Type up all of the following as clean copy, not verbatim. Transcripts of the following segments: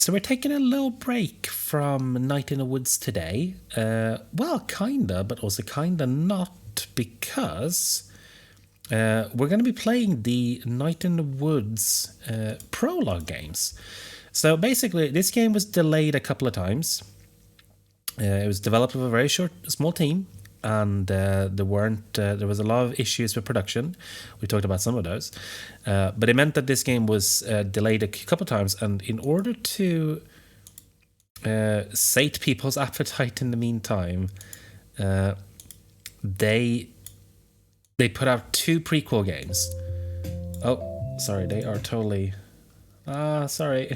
So we're taking a little break from Night in the Woods today. Well, kinda, but also kinda not, because we're going to be playing the Night in the Woods prologue games. So basically, this game was delayed a couple of times. It was developed with a very small team, and there was a lot of issues with production. We talked about some of those, but it meant that this game was delayed a couple of times, and in order to sate people's appetite in the meantime, they put out 2 prequel games. Oh, sorry, they are totally sorry.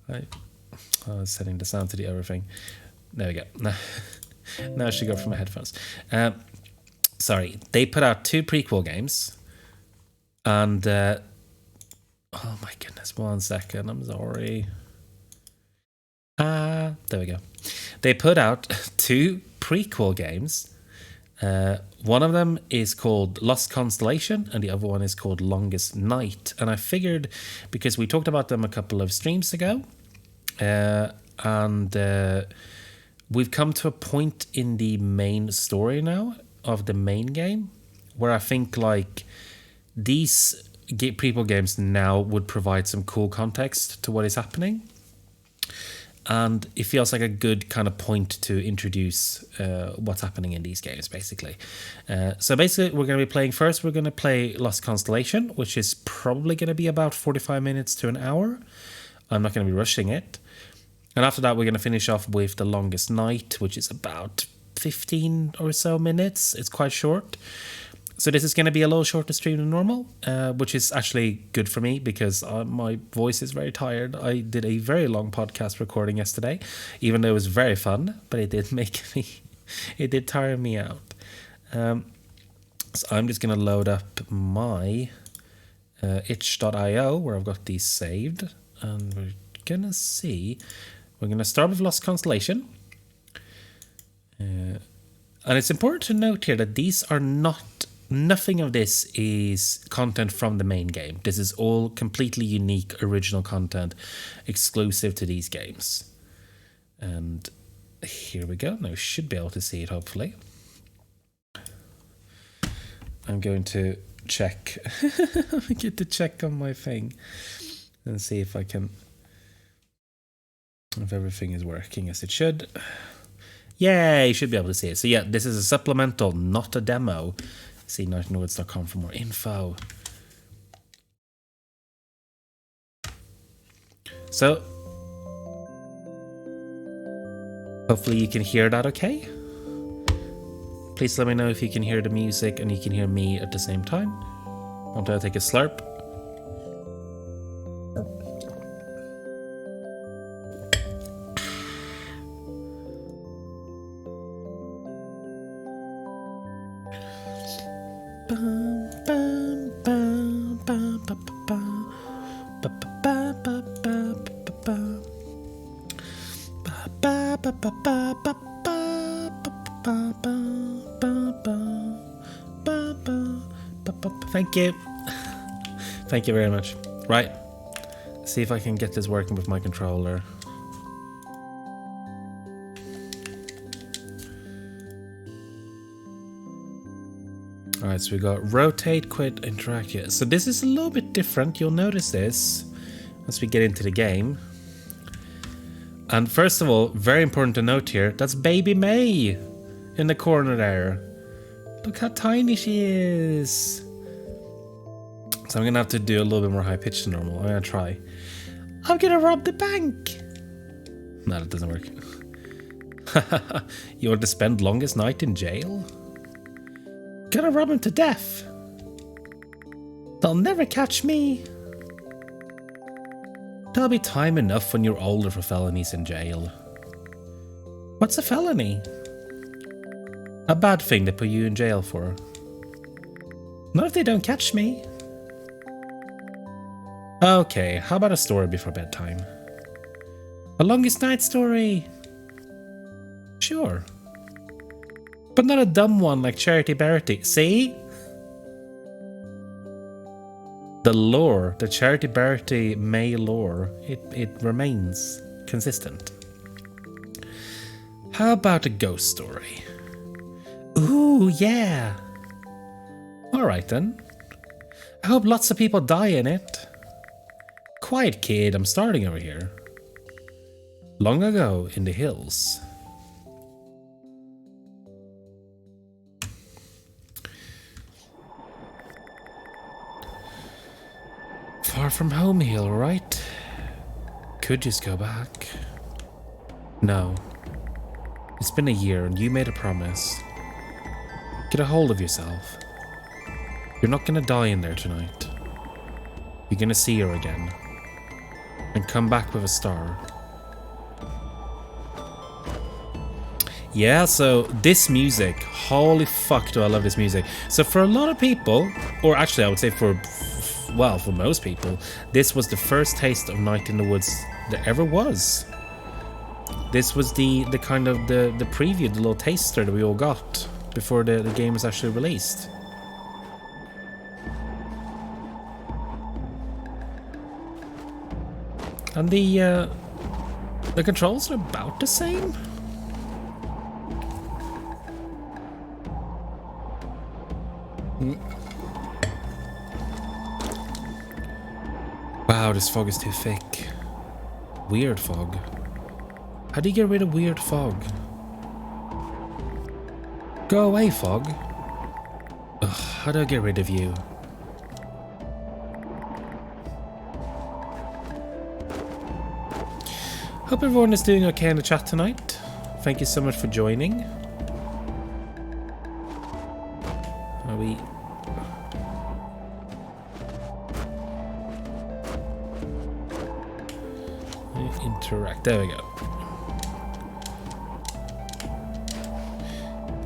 I was setting the sound to the other thing. There we go. Now I should go for my headphones. Sorry, they put out 2 prequel games, and oh my goodness, 1 second, I'm sorry. There we go. They put out 2 prequel games. One of them is called Lost Constellation, and the other one is called Longest Night. And I figured, because we talked about them a couple of streams ago, and we've come to a point in the main story now of the main game where I think like these prequel games now would provide some cool context to what is happening. And it feels like a good kind of point to introduce what's happening in these games, basically. So basically, we're going to be playing first. We're going to play Lost Constellation, which is probably going to be about 45 minutes to an hour. I'm not going to be rushing it. And after that, we're going to finish off with The Longest Night, which is about 15 or so minutes. It's quite short. So this is going to be a little shorter stream than normal, which is actually good for me because my voice is very tired. I did a very long podcast recording yesterday, even though it was very fun, but it did tire me out. So I'm just going to load up my itch.io where I've got these saved, and we're going to see. We're going to start with Lost Constellation. And it's important to note here that these are nothing of this is content from the main game. This is all completely unique, original content, exclusive to these games. And here we go. Now we should be able to see it, hopefully. I'm going to check. I get to check on my thing and see if I can... if everything is working as it should. Yeah, you should be able to see it. So yeah, this is a supplemental, not a demo. See nightinthewoods.com for more info. So, hopefully you can hear that okay. Please let me know if you can hear the music and you can hear me at the same time. I'm going to take a slurp. Thank you. Thank you very much. Right. See if I can get this working with my controller. Alright, so we got rotate, quit, interact here. So this is a little bit different. You'll notice this once we get into the game. And first of all, very important to note here, that's Baby May in the corner there. Look how tiny she is. So I'm going to have to do a little bit more high pitch than normal. I'm going to try. I'm going to rob the bank. No, that doesn't work. You want to spend longest night in jail? Gonna rob him to death. They'll never catch me. There'll be time enough when you're older for felonies in jail. What's a felony? A bad thing they put you in jail for. Not if they don't catch me. Okay, how about a story before bedtime? A longest night story. Sure. But not a dumb one like Charity Berity. See? the lore, the Charity Bertie May lore, it remains consistent. How about a ghost story? Ooh, yeah. Alright then. I hope lots of people die in it. Quiet kid, I'm starting over here. Long ago in the hills. Far from home hill, right? Could just go back. No. It's been a year and you made a promise. Get a hold of yourself. You're not gonna die in there tonight. You're gonna see her again. And come back with a star. Yeah, so this music, holy fuck do I love this music. So for a lot of people, or actually I would say for most people, this was the first taste of Night in the Woods there ever was. This was the kind of the preview, the little taster that we all got before the game was actually released. And the controls are about the same. Wow, this fog is too thick. Weird fog. How do you get rid of weird fog? Go away, fog. Ugh, how do I get rid of you? Hope everyone is doing okay in the chat tonight. Thank you so much for joining. Are we... Interact. There we go.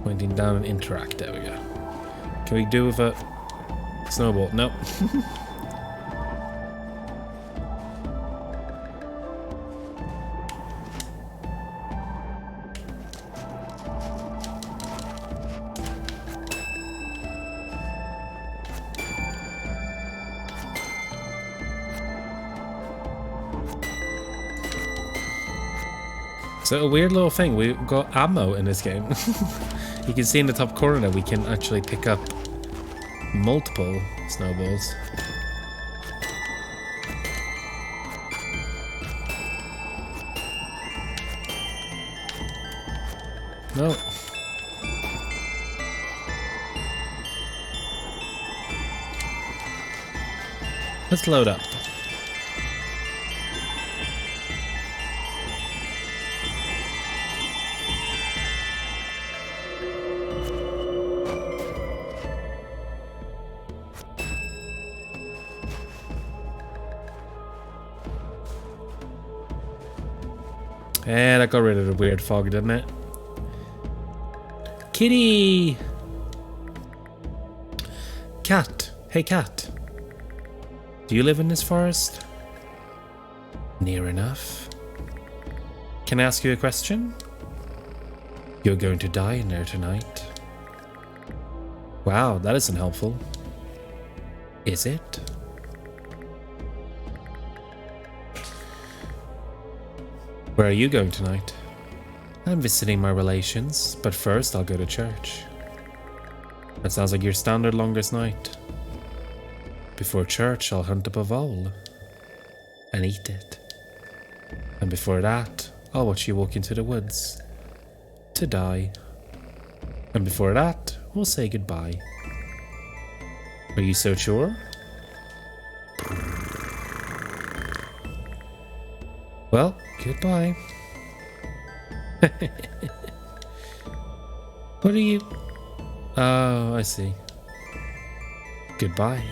Pointing down and interact. There we go. Can we do with a snowball? Nope. So a weird little thing, we've got ammo in this game. You can see in the top corner that we can actually pick up multiple snowballs. No. Let's load up. Yeah, that got rid of the weird fog, didn't it? Kitty! Cat. Hey, cat. Do you live in this forest? Near enough. Can I ask you a question? You're going to die in there tonight. Wow, that isn't helpful. Is it? Where are you going tonight? I'm visiting my relations, but first I'll go to church. That sounds like your standard longest night. Before church, I'll hunt up a vole and eat it. And before that, I'll watch you walk into the woods to die. And before that, we'll say goodbye. Are you so sure? Well, goodbye. What are you... Oh, I see. Goodbye.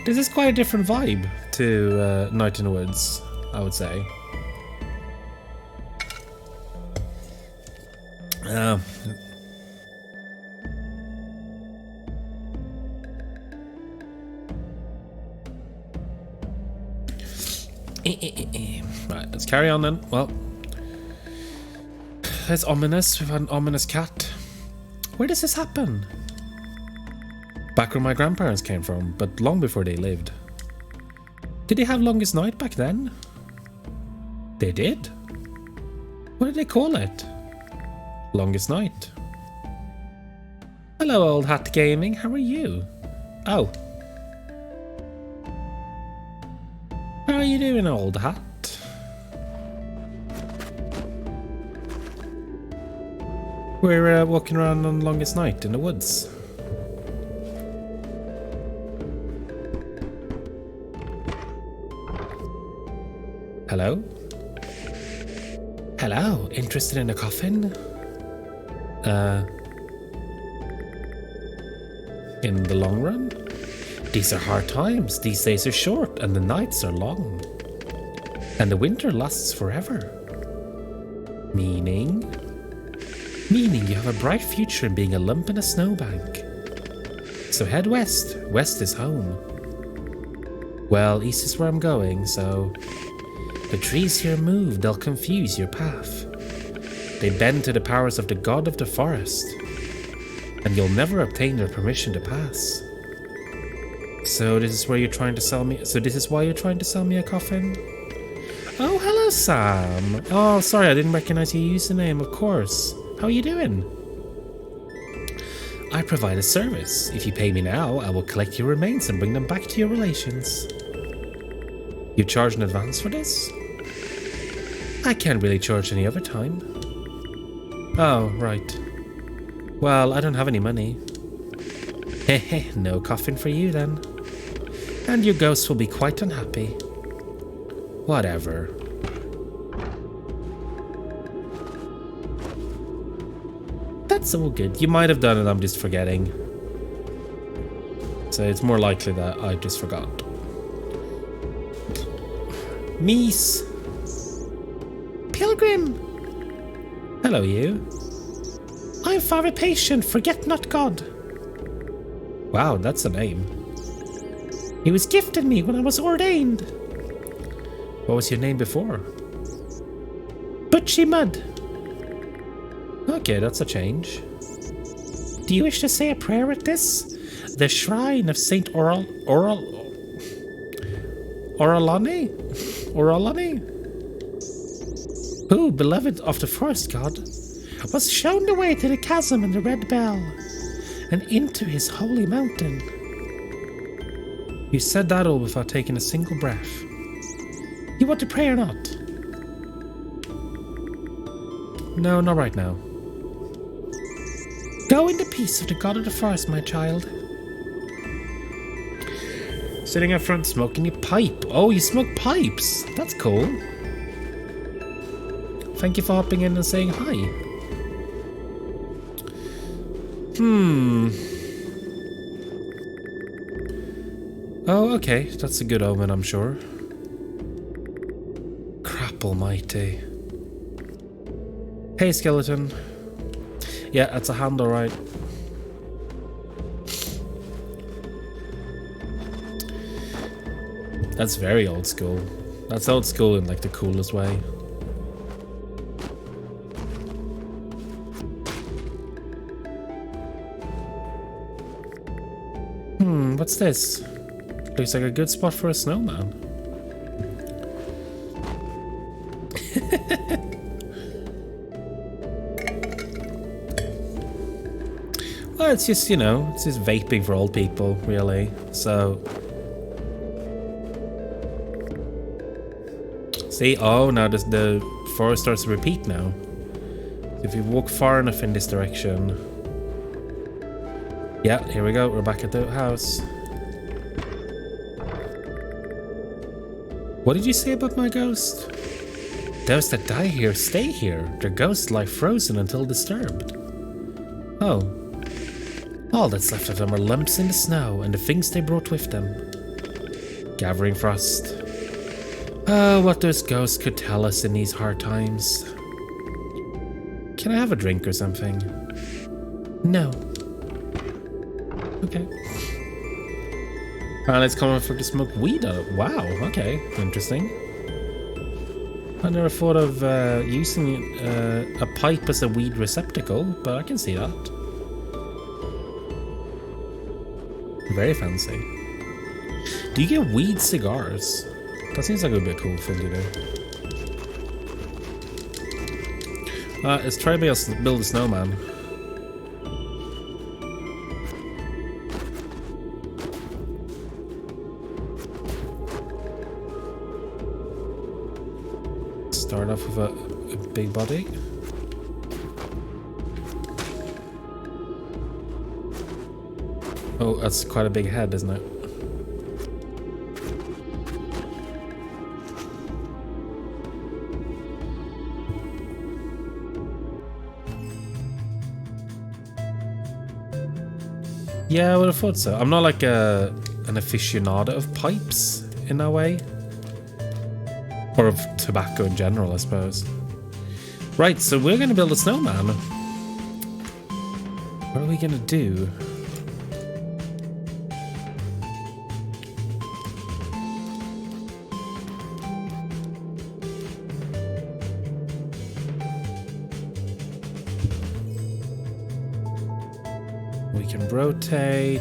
This is quite a different vibe to Night in the Woods, I would say. Right, let's carry on then. Well, it's ominous. We've had an ominous cat. Where does this happen? Back where my grandparents came from, but long before they lived. Did they have Longest Night back then? They did? What did they call it? Longest Night. Hello, Old Hat Gaming. How are you? Oh. How are you doing, Old Hat? We're walking around on Longest Night in the woods. Hello? Hello, interested in a coffin? In the long run? These are hard times. These days are short and the nights are long. And the winter lasts forever. Meaning? Meaning you have a bright future in being a lump in a snowbank. So head west. West is home. Well, east is where I'm going, so... The trees here move, they'll confuse your path. They bend to the powers of the god of the forest. And you'll never obtain their permission to pass. So this is where you're trying to sell me... So this is why you're trying to sell me a coffin? Oh, hello, Sam. Oh, sorry, I didn't recognize your username, of course. How are you doing? I provide a service. If you pay me now, I will collect your remains and bring them back to your relations. You charge in advance for this? I can't really charge any other time. Oh, right. Well, I don't have any money. Hehe, no coffin for you then. And your ghost will be quite unhappy. Whatever. That's all good. You might have done it, I'm just forgetting. So it's more likely that I just forgot. Meese! Pilgrim! Hello, you. I'm Father Patient, forget not God. Wow, that's a name. He was gifted me when I was ordained. What was your name before? Butchie Mud. Okay, that's a change. Do you wish to say a prayer at this? The shrine of Saint Orolani? Who, beloved of the forest god, was shown the way to the chasm and the red bell, and into his holy mountain. You said that all without taking a single breath. You want to pray or not? No, not right now. Go in the peace of the god of the forest, my child. Sitting up front smoking your pipe. Oh, you smoke pipes. That's cool. Thank you for hopping in and saying hi. Oh, okay. That's a good omen, I'm sure. Crap almighty. Hey, skeleton. Yeah, that's a hand, alright. That's very old school. That's old school in like the coolest way. What's this? Looks like a good spot for a snowman. Well, it's just, you know, it's just vaping for old people, really. So... See? Oh, now the forest starts to repeat now. If you walk far enough in this direction... Yeah, here we go. We're back at the house. What did you say about my ghost? Those that die here stay here. Their ghosts lie frozen until disturbed. Oh. All that's left of them are lumps in the snow and the things they brought with them. Gathering frost. Oh, what those ghosts could tell us in these hard times. Can I have a drink or something? No. Okay. And it's coming for to smoke weed out of. Wow, okay. Interesting. I never thought of using a pipe as a weed receptacle, but I can see that. Very fancy. Do you get weed cigars? That seems like it would be a cool thing to do. Let's try to build a snowman. Start off with a big body. Oh, that's quite a big head, isn't it? Yeah, I would have thought so. I'm not like an aficionado of pipes in that way. Or of tobacco in general, I suppose. Right, so we're going to build a snowman. What are we going to do? We can rotate.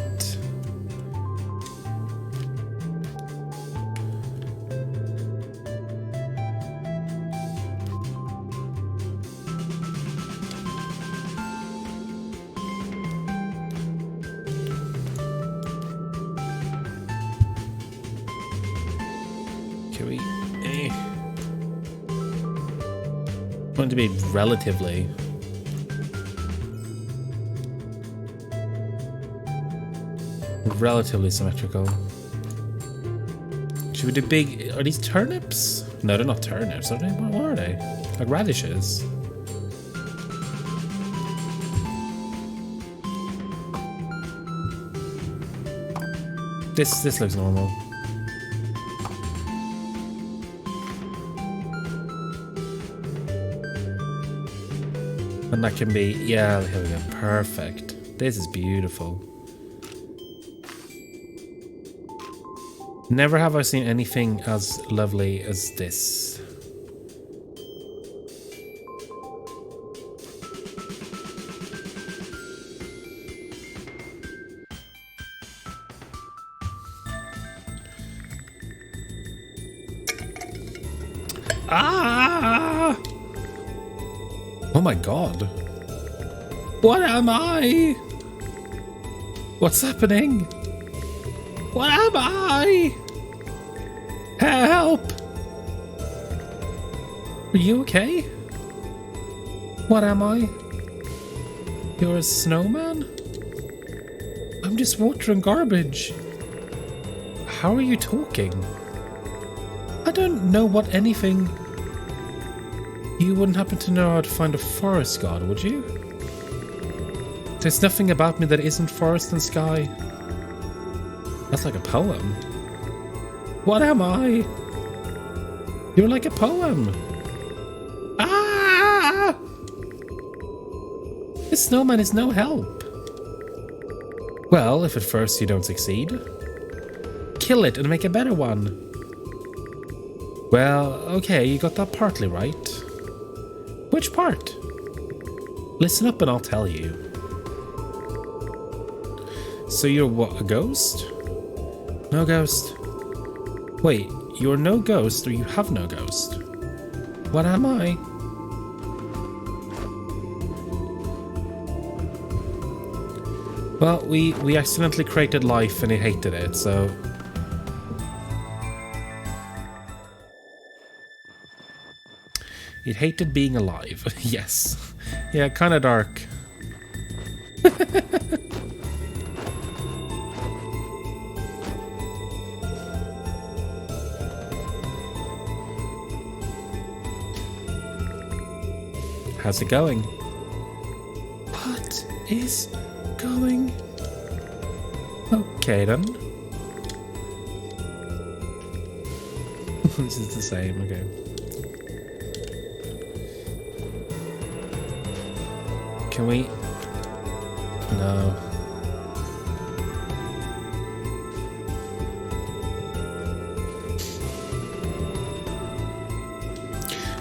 Want it to be relatively symmetrical. Should we do big? Are these turnips? No, they're not turnips. Are they? What are they? Like radishes. This looks normal. And that can be, yeah, here we go, perfect. This is beautiful. Never have I seen anything as lovely as this. Ah! Oh my god. What am I? What's happening? What am I? Help! Are you okay? What am I? You're a snowman? I'm just watering garbage. How are you talking? I don't know what anything... You wouldn't happen to know how to find a forest god, would you? There's nothing about me that isn't forest and sky. That's like a poem. What am I? You're like a poem. Ah! This snowman is no help. Well, if at first you don't succeed, kill it and make a better one. Well, okay, you got that partly right. Which part? Listen up and I'll tell you. So you're what, a ghost? No ghost. Wait, you're no ghost or you have no ghost? What am I? Well, we accidentally created life and it hated it, so... It hated being alive. Yes. Yeah, kind of dark. How's it going? What is going? Okay then. This is the same, okay. Can we? No.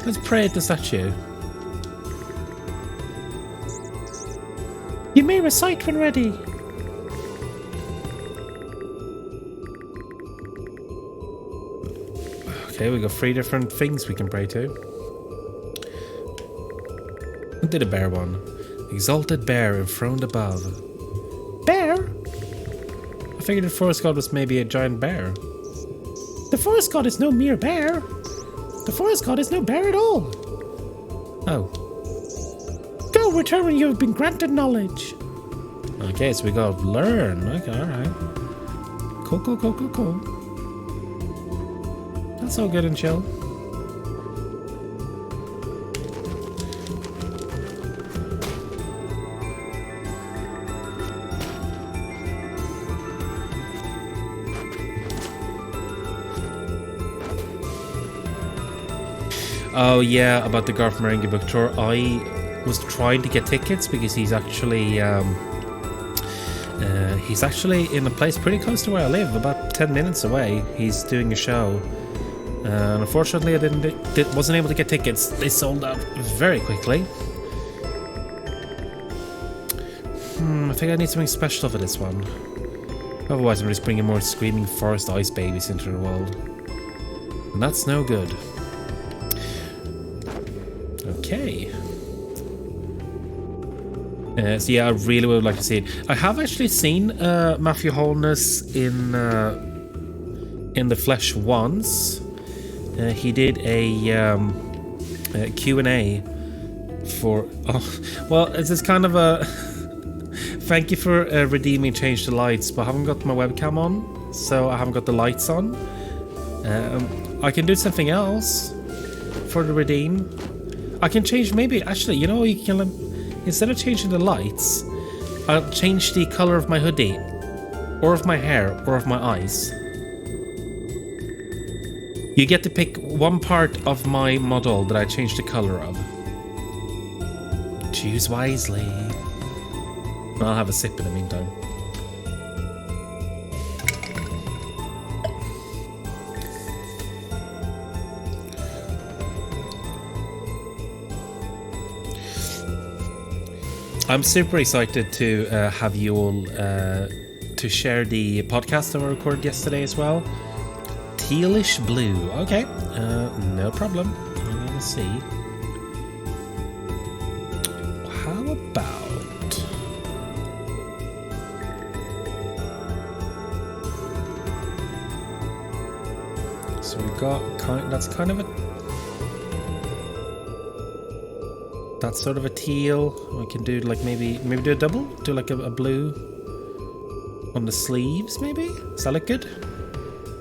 Let's pray at the statue. You may recite when ready. Okay, we got 3 different things we can pray to. What did a bear one? Exalted bear enthroned above. Bear? I figured the forest god was maybe a giant bear. The forest god is no mere bear. The forest god is no bear at all. Oh. Go, return when you have been granted knowledge. Okay, so we gotta learn. Okay, alright. Cool. That's all good and chill. Oh yeah, about the Garth Marenghi book tour. I was trying to get tickets because he's actually in a place pretty close to where I live, about 10 minutes away. He's doing a show. And unfortunately, I wasn't able to get tickets. They sold out very quickly. I think I need something special for this one. Otherwise, I'm just bringing more screaming forest ice babies into the world. And that's no good. Okay. So yeah, I really would like to see it. I have actually seen Matthew Holness in the flesh once. He did a Q&A for... Oh, well, it's just kind of a... Thank you for redeeming Change the Lights, but I haven't got my webcam on, so I haven't got the lights on. I can do something else for the redeem. I can change, maybe, actually, you know, you can, instead of changing the lights, I'll change the color of my hoodie, or of my hair, or of my eyes. You get to pick one part of my model that I change the color of. Choose wisely. I'll have a sip in the meantime. I'm super excited to have you all to share the podcast that I recorded yesterday as well. Tealish blue. Okay, no problem. Let's see. How about... So we've got that's kind of a... That's sort of a teal. We can do like maybe do a double. Do like a blue on the sleeves, maybe. Does that look good?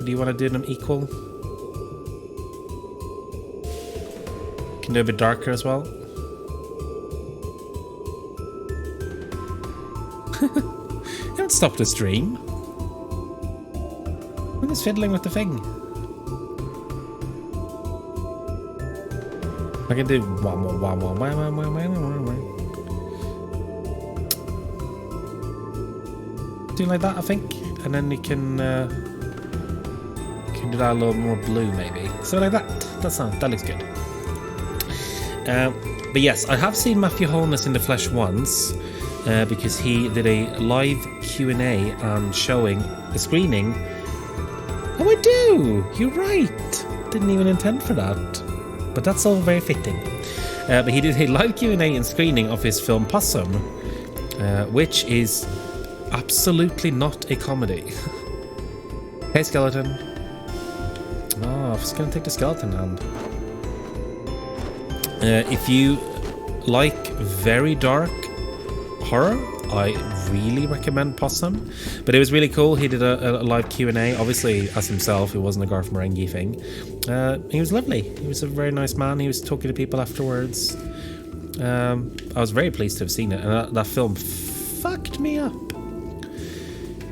Do you want to do them equal? Can do a bit darker as well. Don't stop the stream. I'm just fiddling with the thing. I can do one more. Do like that, I think, and then you can do that a little more blue, maybe. So like that. That looks good. But yes, I have seen Matthew Holness in the flesh once, because he did a live Q&A and showing a screening. Oh, I do. You're right. Didn't even intend for that. But that's all very fitting. But he did a live Q&A and screening of his film Possum, which is absolutely not a comedy. Hey, skeleton. Oh, I'm just going to take the skeleton hand. If you like very dark horror, I really recommend Possum. But it was really cool. He did a live Q&A, obviously as himself. It wasn't a Garth Marenghi thing. He was lovely. He was a very nice man. He was talking to people afterwards. I was very pleased to have seen it. And that film fucked me up.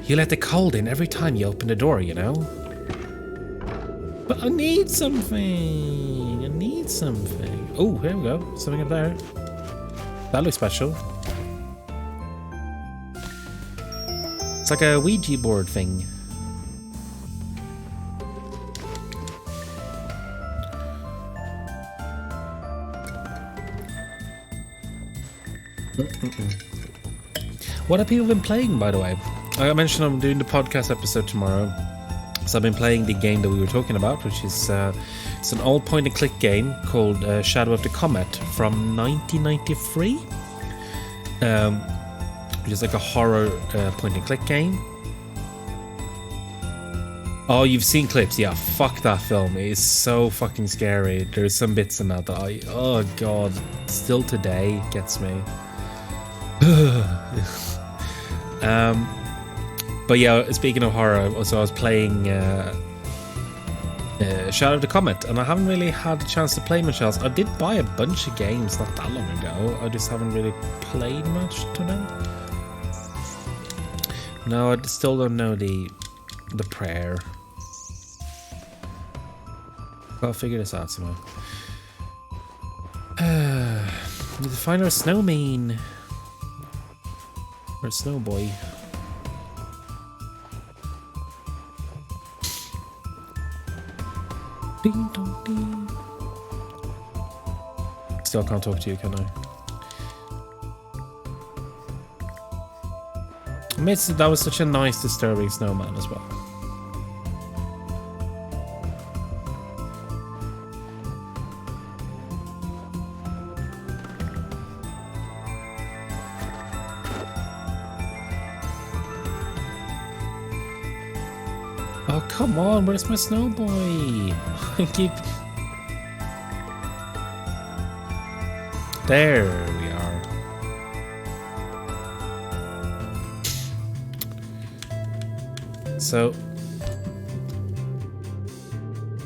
You let the cold in every time you open the door, you know? But I need something. Oh, here we go. Something up there. That looks special. It's like a Ouija board thing. What have people been playing, by the way? I mentioned I'm doing the podcast episode tomorrow. So I've been playing the game that we were talking about, which is it's an old point-and-click game called Shadow of the Comet from 1993. Which is like a horror point-and-click game. Oh, you've seen clips? Yeah, fuck that film. It is so fucking scary. There's some bits in that oh god, still today gets me. But yeah, speaking of horror, so I was playing Shadow of the Comet, and I haven't really had a chance to play much else. I did buy a bunch of games not that long ago. I just haven't really played much to them. No, I still don't know the prayer. I'll figure this out somehow. Need to find our snowman. Or snowboy. Ding dong ding. Still can't talk to you, can I? That was such a nice, disturbing snowman as well. Oh, come on, where's my snow boy? I keep... There we are. So,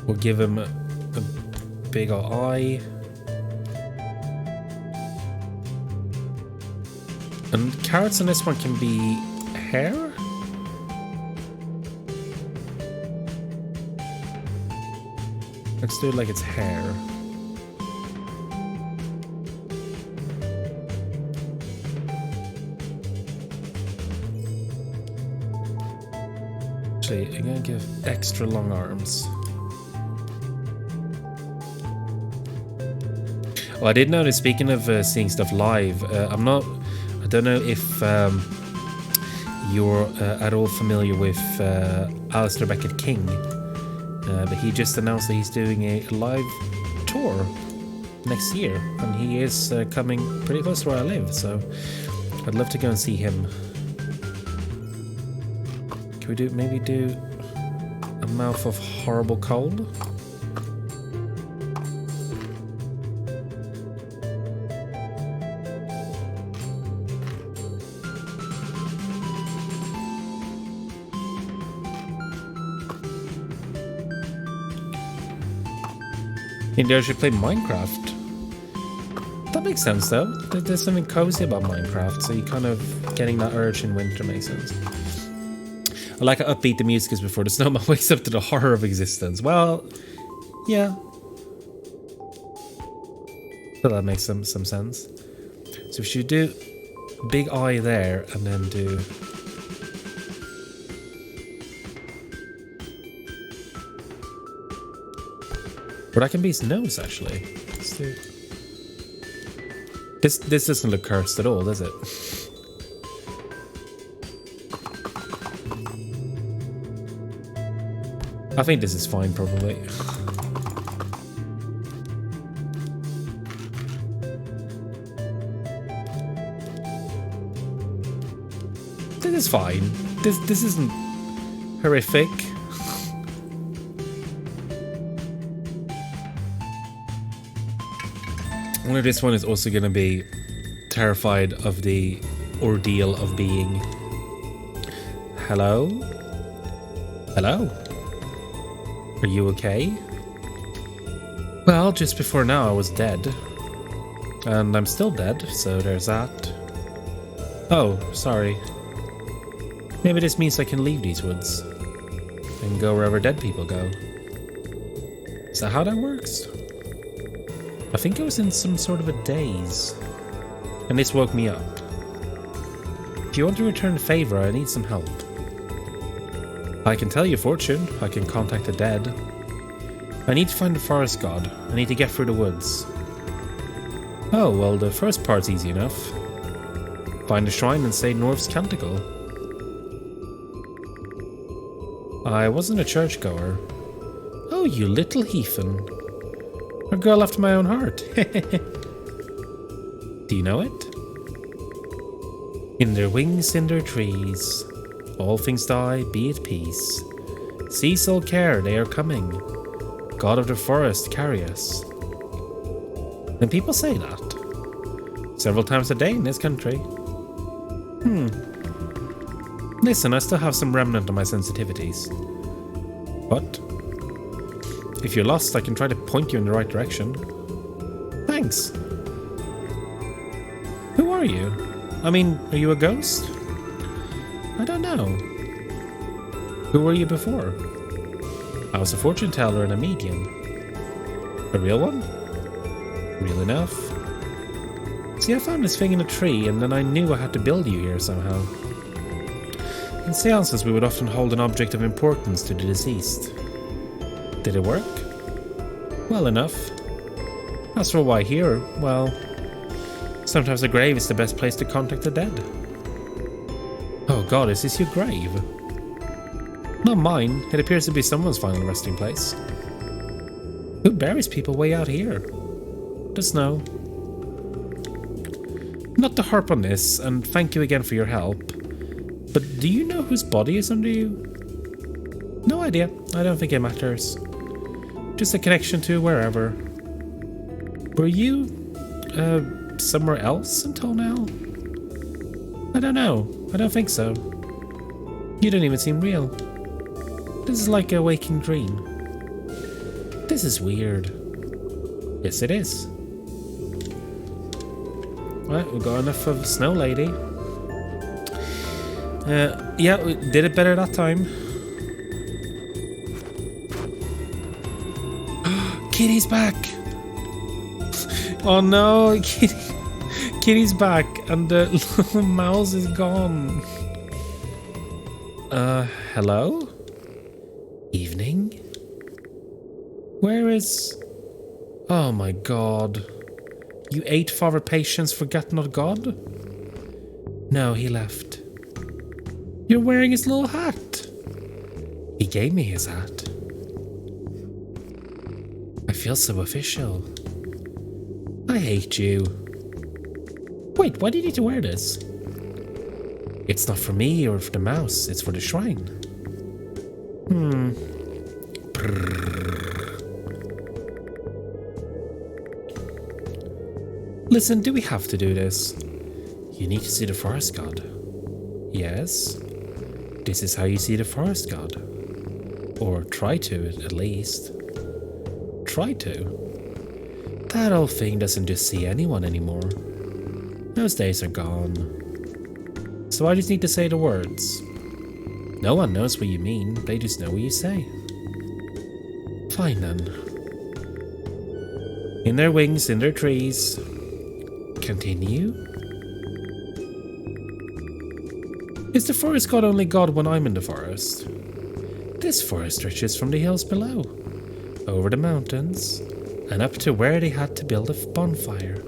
we'll give him a big ol' eye. And carrots on this one can be hair? Let's do it like it's hair. Actually, I'm gonna give extra long arms. Well, I did notice, speaking of seeing stuff live, I don't know if you're at all familiar with Alistair Beckett King. But he just announced that he's doing a live tour next year, and he is coming pretty close to where I live, so I'd love to go and see him. Can we maybe do a mouth of horrible cold? Maybe I should play Minecraft. That makes sense though. There's something cozy about Minecraft, so you kind of getting that urge in winter makes sense. I like how upbeat the music is before the snowman wakes up to the horror of existence. Well, yeah. So that makes some sense. So we should do big eye there and then do... But that can be his nose, actually. Let's do... This doesn't look cursed at all, does it? I think this is fine, probably. This is fine. This isn't horrific. I wonder if this one is also going to be terrified of the ordeal of being... Hello? Hello? Are you okay? Well, just before now I was dead. And I'm still dead, so there's that. Oh, sorry. Maybe this means I can leave these woods. And go wherever dead people go. Is that how that works? I think I was in some sort of a daze. And this woke me up. If you want to return the favor, I need some help. I can tell you fortune. I can contact the dead. I need to find the forest god. I need to get through the woods. Oh, well, the first part's easy enough. Find a shrine and say North's Canticle. I wasn't a churchgoer. Oh, you little heathen. A girl after my own heart. Do you know it? In their wings, in their trees, all things die, be at peace. Cease all care, they are coming. God of the forest, carry us. And people say that several times a day in this country. Listen, I still have some remnant of my sensitivities. But if you're lost, I can try to point you in the right direction. Thanks. Who are you? I mean, are you a ghost? I don't know. Who were you before? I was a fortune teller and a medium. A real one? Real enough. See, I found this thing in a tree and then I knew I had to build you here somehow. In seances, we would often hold an object of importance to the deceased. Did it work? Well enough. As for why here, well, sometimes a grave is the best place to contact the dead. Oh god, is this your grave? Not mine. It appears to be someone's final resting place. Who buries people way out here? The snow. Not to harp on this, and thank you again for your help, but do you know whose body is under you? No idea. I don't think it matters. Just a connection to wherever. Were you, somewhere else until now? I don't know. I don't think so. You don't even seem real. This is like a waking dream. This is weird. Yes, it is. Right, we've got enough of Snow Lady. Yeah, we did it better that time. Kitty's back! Oh no, Kitty's back and the little mouse is gone. Hello? Evening? Where is... Oh my god. You ate Father Patience, forget not God? No, he left. You're wearing his little hat. He gave me his hat. I feel so official. I hate you. Wait, why do you need to wear this? It's not for me or for the mouse, it's for the shrine. Listen, do we have to do this? You need to see the forest god. Yes. This is how you see the forest god. Or try to, at least. Try to. That old thing doesn't just see anyone anymore. Those days are gone. So I just need to say the words. No one knows what you mean, they just know what you say. Fine then. In their wings, in their trees. Continue. Is the forest god only god when I'm in the forest? This forest stretches from the hills below, over the mountains, and up to where they had to build a bonfire,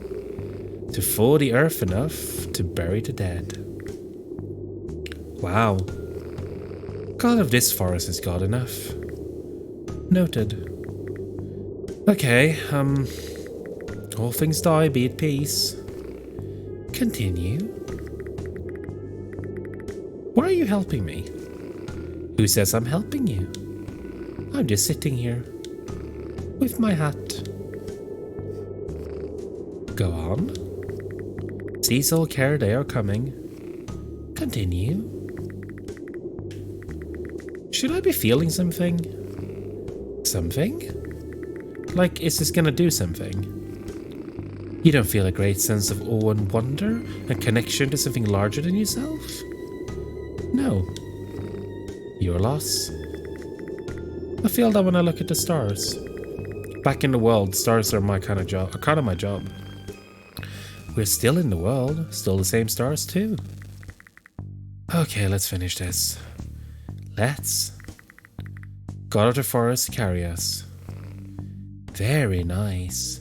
to full the earth enough to bury the dead. Wow. God of this forest is god enough. Noted. Okay, all things die, be at peace. Continue. Why are you helping me? Who says I'm helping you? I'm just sitting here. With my hat. Go on. Cease all care, they are coming. Continue. Should I be feeling something? Something? Like, is this gonna do something? You don't feel a great sense of awe and wonder and connection to something larger than yourself? No. Your loss. I feel that when I look at the stars. Back in the world, stars are my kind of job. My job. We're still in the world, still the same stars too. Okay, let's finish this. Let's. God of the forest, carry us. Very nice.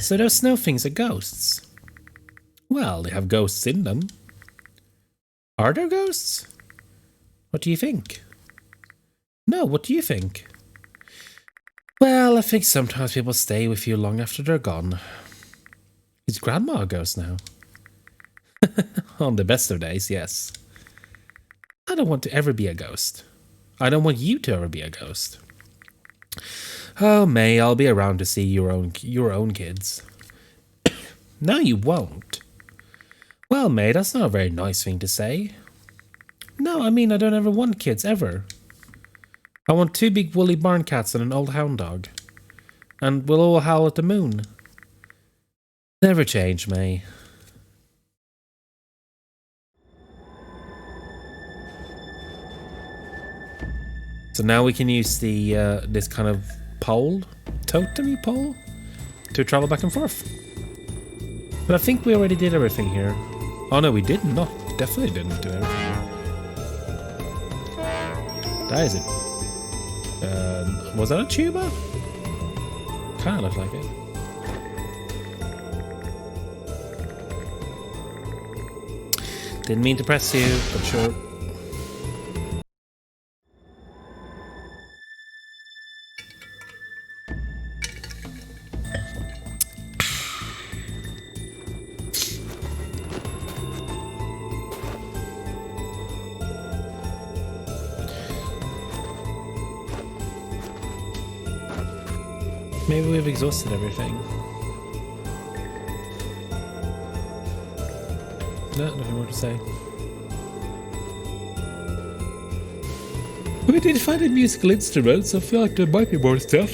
So those snow things are ghosts. Well, they have ghosts in them. Are there ghosts? What do you think? No, what do you think? Well, I think sometimes people stay with you long after they're gone. Is Grandma a ghost now? On the best of days, yes. I don't want to ever be a ghost. I don't want you to ever be a ghost. Oh, May, I'll be around to see your own kids. No, you won't. Well, May, that's not a very nice thing to say. No, I mean I don't ever want kids, ever. I want 2 big woolly barn cats and an old hound dog. And we'll all howl at the moon. Never change, May. So now we can use the this kind of pole, totemy pole, to travel back and forth. But I think we already did everything here. Oh no, we did not. Definitely didn't do everything here. That is it. Was that a tuba? Kind of looked like it. Didn't mean to press you, but sure. Maybe we've exhausted everything. No, nothing more to say. We did find a musical instrument, so I feel like there might be more stuff.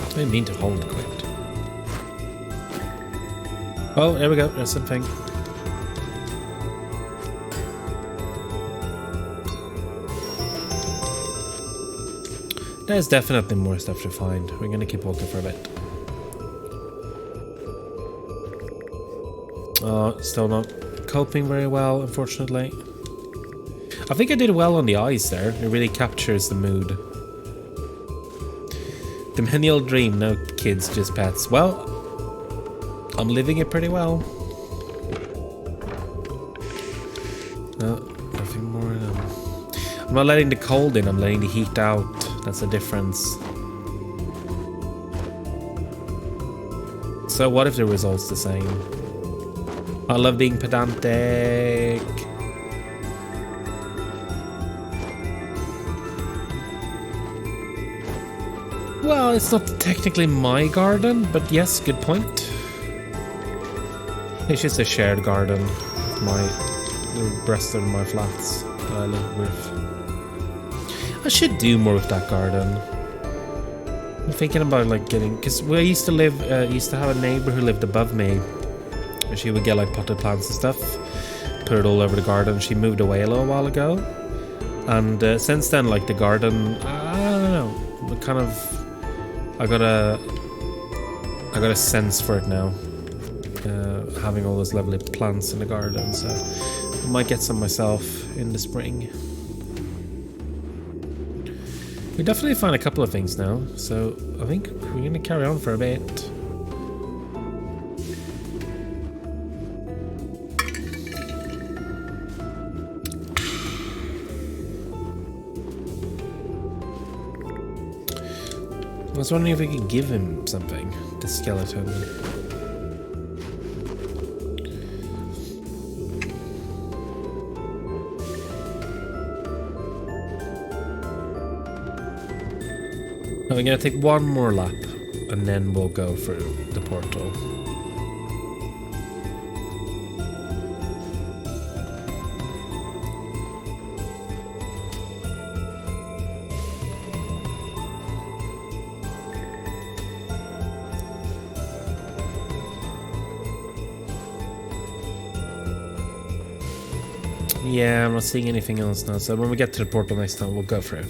I didn't mean to hold quit. Oh, there we go. There's something. There's definitely more stuff to find. We're gonna keep walking for a bit. Oh, still not coping very well, unfortunately. I think I did well on the eyes there. It really captures the mood. The millennial dream, no kids, just pets. Well, I'm living it pretty well. No, nothing more. I'm not letting the cold in, I'm letting the heat out. That's the difference. So what if the result's the same? I love being pedantic. Well, it's not technically my garden, but yes, good point. It's just a shared garden. The rest of my flats that I live with. I should do more with that garden. I'm thinking about like getting, because we used to have a neighbor who lived above me. And she would get like potted plants and stuff, put it all over the garden. She moved away a little while ago, and since then, like the garden, I don't know, it kind of, I got a sense for it now. Having all those lovely plants in the garden, so I might get some myself in the spring. We definitely found a couple of things now, so I think we're going to carry on for a bit. I was wondering if we could give him something, the skeleton. We're gonna take one more lap and then we'll go through the portal. Yeah, I'm not seeing anything else now, so when we get to the portal next time, we'll go through.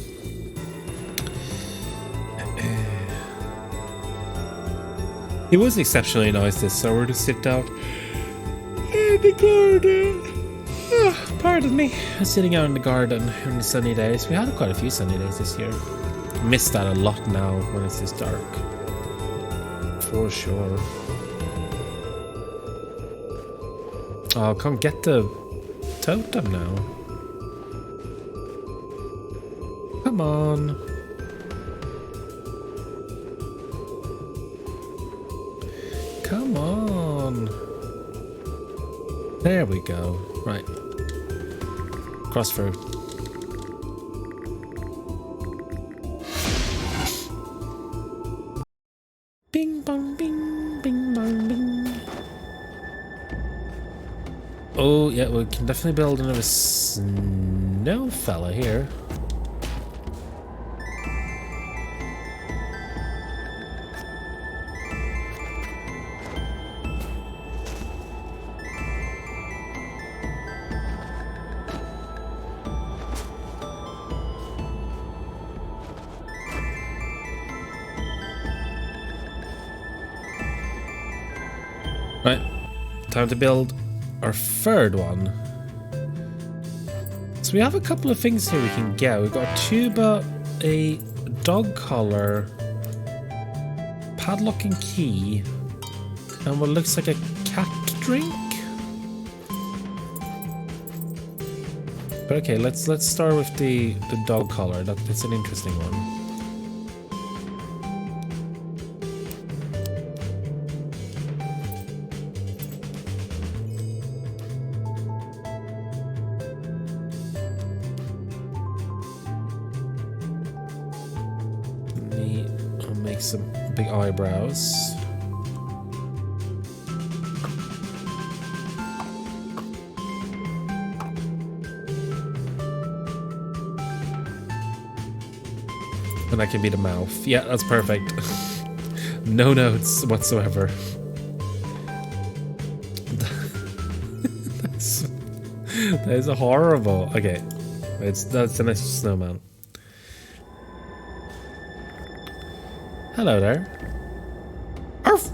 It was exceptionally nice this summer to sit out in the garden. Pardon me. Sitting out in the garden in the sunny days. We had quite a few sunny days this year. Missed that a lot now when it's this dark. For sure. Oh, I can't get the totem now. Come on. Come on. There we go. Right. Cross through. Bing bong bing, bing bong bing. Oh, yeah, we can definitely build another snow fella here. Right, time to build our third one. So we have a couple of things here we can get. We've got a tuba, a dog collar, padlock and key, and what looks like a cat drink. But okay, let's start with the dog collar. That's an interesting one. I'll make some big eyebrows. And that can be the mouth. Yeah, that's perfect. No notes whatsoever. That is horrible. Okay, that's a nice snowman. Hello there. Arf!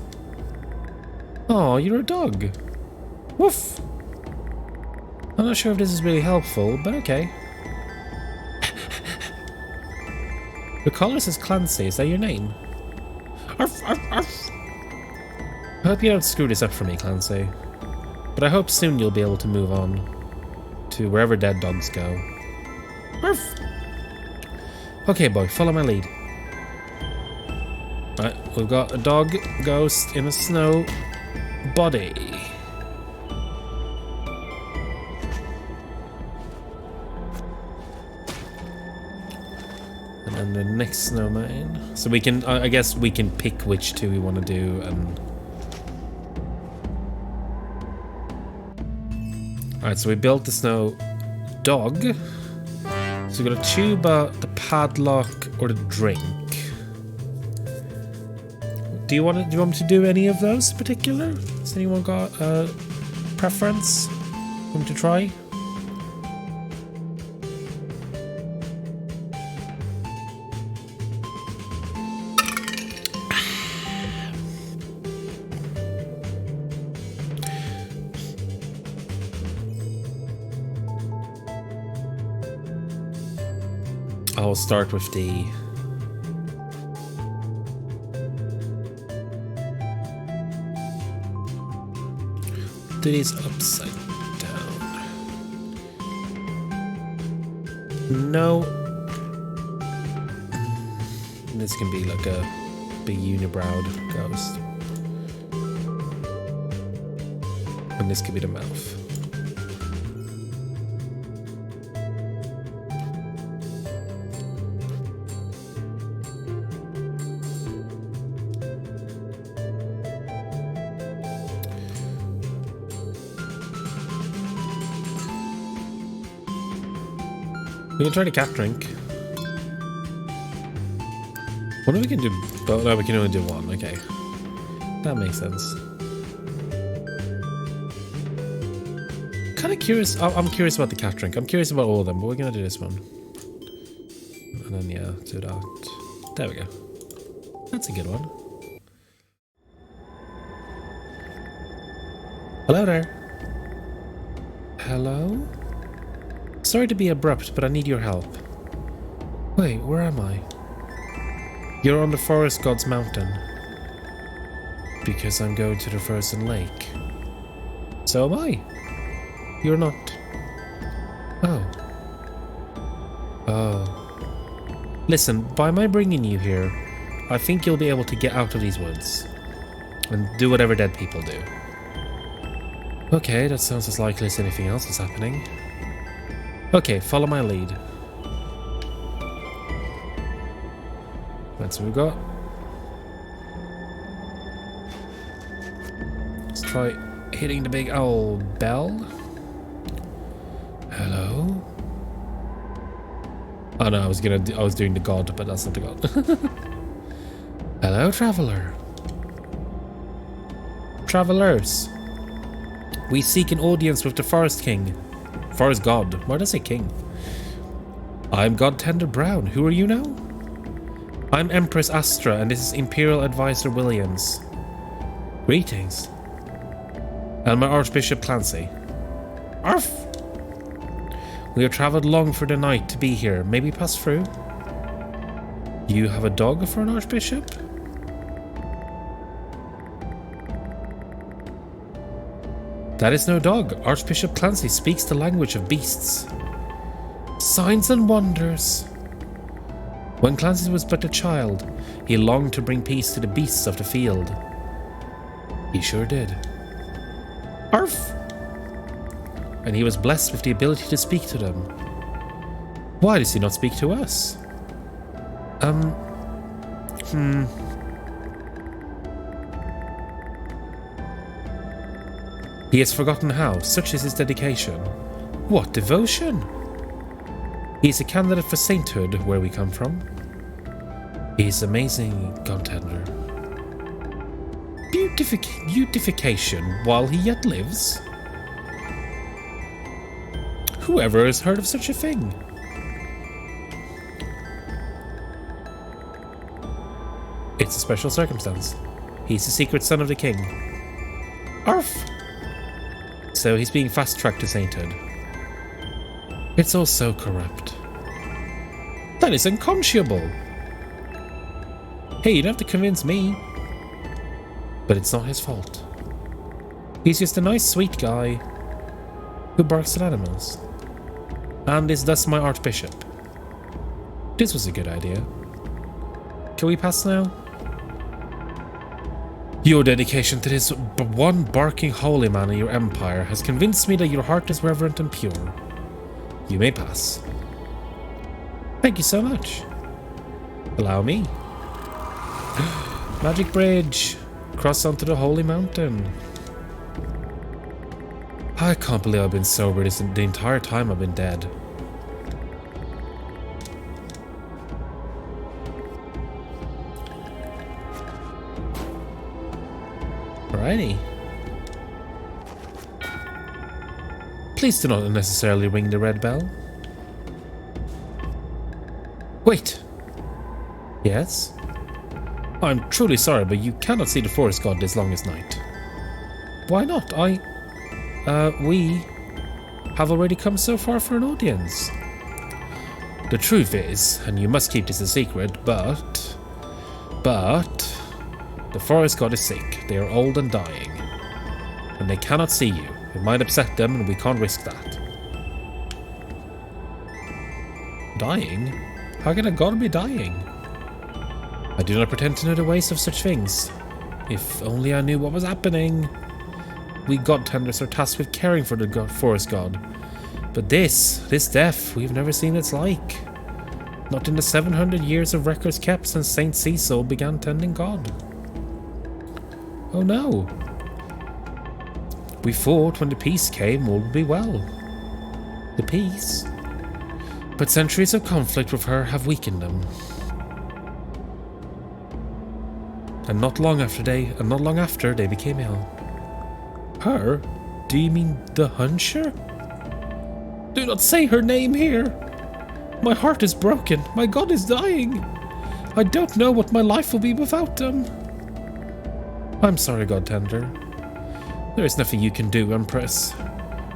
Oh, you're a dog. Woof! I'm not sure if this is really helpful, but okay. Your collar says Clancy, is that your name? Arf, arf, arf. I hope you don't screw this up for me, Clancy. But I hope soon you'll be able to move on to wherever dead dogs go. Arf! Okay, boy, follow my lead. Right, we've got a dog ghost in a snow body. And then the next snowman. So we can, I guess we can pick which two we want to do. And alright, so we built the snow dog. So we've got a tuba, the padlock, or the drink. Do you want me to do any of those in particular? Has anyone got a preference? Want me to try? I'll start with the do these upside down. No. This can be like a big unibrowed ghost. And this could be the mouth. We can try the cat drink. What if we can do both? No, we can only do one. Okay. That makes sense. Kind of curious. I'm curious about the cat drink. I'm curious about all of them, but we're going to do this one. And then, yeah, do that. There we go. That's a good one. Hello there. Hello? Sorry to be abrupt, but I need your help. Wait, where am I? You're on the forest god's mountain. Because I'm going to the frozen lake. So am I. You're not. Oh. Oh. Listen, by my bringing you here, I think you'll be able to get out of these woods. And do whatever dead people do. Okay, that sounds as likely as anything else is happening. Okay, follow my lead. That's what we got. Let's try hitting the big owl bell. Hello? Oh no, I was doing the god, but that's not the god. Hello, traveler. Travelers. We seek an audience with the Forest King. Forest God. Why does it say king? I'm God Tender Brown. Who are you now? I'm Empress Astra, and this is Imperial Advisor Williams. Greetings. And my Archbishop Clancy. Arf! We have travelled long for the night to be here. May we pass through? Do you have a dog for an Archbishop? That is no dog. Archbishop Clancy speaks the language of beasts. Signs and wonders. When Clancy was but a child, he longed to bring peace to the beasts of the field. He sure did. Arf! And he was blessed with the ability to speak to them. Why does he not speak to us? He has forgotten how, such is his dedication. What devotion! He is a candidate for sainthood where we come from. He is amazing, God Tender. Beautification while he yet lives? Whoever has heard of such a thing? It's a special circumstance. He's the secret son of the king. Arf! So he's being fast-tracked to sainthood. It's all so corrupt. That is unconscionable. Hey, you don't have to convince me. But it's not his fault. He's just a nice, sweet guy who barks at animals. And is thus my Archbishop. This was a good idea. Can we pass now? Your dedication to this one barking holy man in your empire has convinced me that your heart is reverent and pure. You may pass. Thank you so much. Allow me. Magic bridge. Cross onto the holy mountain. I can't believe I've been sober the entire time I've been dead. Alrighty. Please do not unnecessarily ring the red bell. Wait. Yes? I'm truly sorry, but you cannot see the forest god this longest night. Why not? We have already come so far for an audience. The truth is, and you must keep this a secret, but the forest god is sick. They are old and dying. And they cannot see you. It might upset them, and we can't risk that. Dying? How can a god be dying? I do not pretend to know the ways of such things. If only I knew what was happening. We god tenders are tasked with caring for the forest god. But this death, we've never seen its like. Not in the 700 years of records kept since Saint Cecil began tending God. Oh no. We thought when the peace came all would be well. The peace? But centuries of conflict with her have weakened them. And not long after they became ill. Her? Do you mean the Huncher? Do not say her name here! My heart is broken. My god is dying. I don't know what my life will be without them. I'm sorry, God Tender. There is nothing you can do, Empress.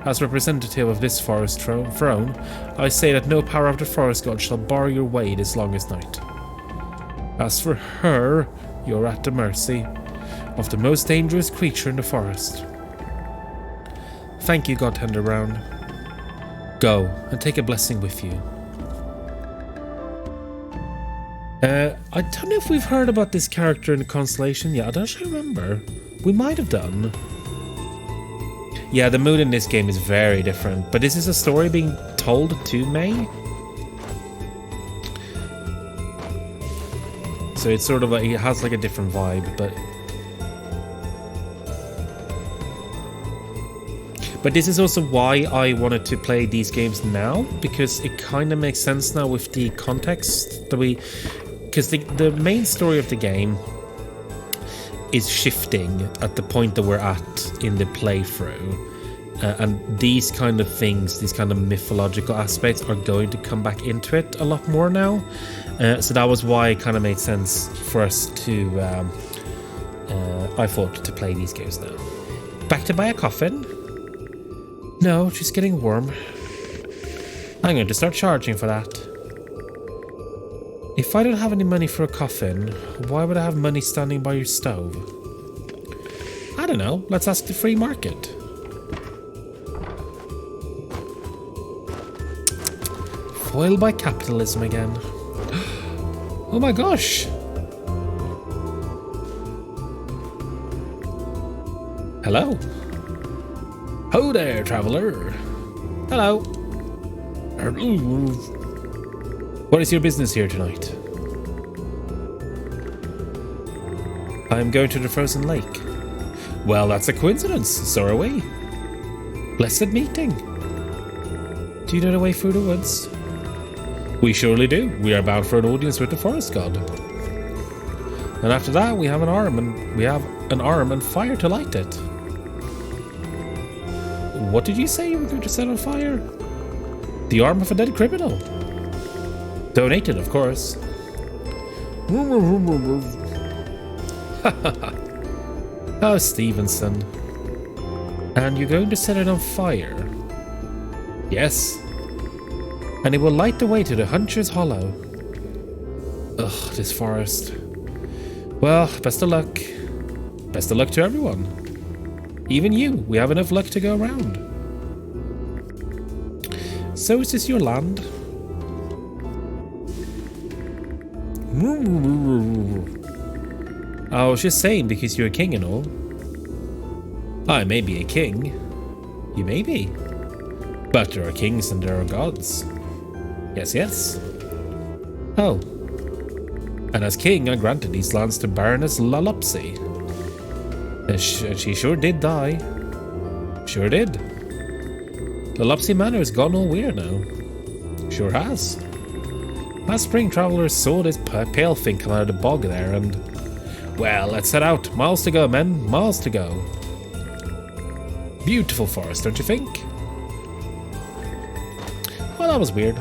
As representative of this forest throne, I say that no power of the forest god shall bar your way this longest night. As for her, you're at the mercy of the most dangerous creature in the forest. Thank you, God Tender Brown. Go, and take a blessing with you. I don't know if we've heard about this character in the Constellation yet. I don't actually remember. We might have done. Yeah, the mood in this game is very different, but this is a story being told to May. So it's sort of like, it has like a different vibe, but this is also why I wanted to play these games now, because it kind of makes sense now with the context that because the main story of the game is shifting at the point that we're at in the playthrough. And these kind of things, these kind of mythological aspects are going to come back into it a lot more now. So that was why it kind of made sense for us to, I thought, to play these games now. Back to buy a coffin? No, just getting warm. I'm going to start charging for that. If I don't have any money for a coffin, why would I have money standing by your stove? I don't know, let's ask the free market. Foiled by capitalism again. Oh my gosh! Hello. Ho there, traveler. Hello. What is your business here tonight? I'm going to the frozen lake. Well, that's a coincidence. So are we. Blessed meeting. Do you know the way through the woods? We surely do. We are bound for an audience with the forest god. And after that, we have an arm and fire to light it. What did you say you were going to set on fire? The arm of a dead criminal. Donated, of course. Oh, Stevenson. And you're going to set it on fire? Yes. And it will light the way to the Hunter's Hollow. Ugh, this forest. Well, best of luck. Best of luck to everyone. Even you. We have enough luck to go around. So is this your land? I was just saying because you're a king and all. I may be a king. You may be. But there are kings and there are gods. Yes, yes. Oh. And as king, I granted these lands to Baroness Lalopsy. And she sure did die. Sure did. Lalopsy Manor has gone all weird now. Sure has. Last spring, travelers saw this pale thing come out of the bog there and... Well, let's head out. Miles to go, men. Miles to go. Beautiful forest, don't you think? Well, that was weird.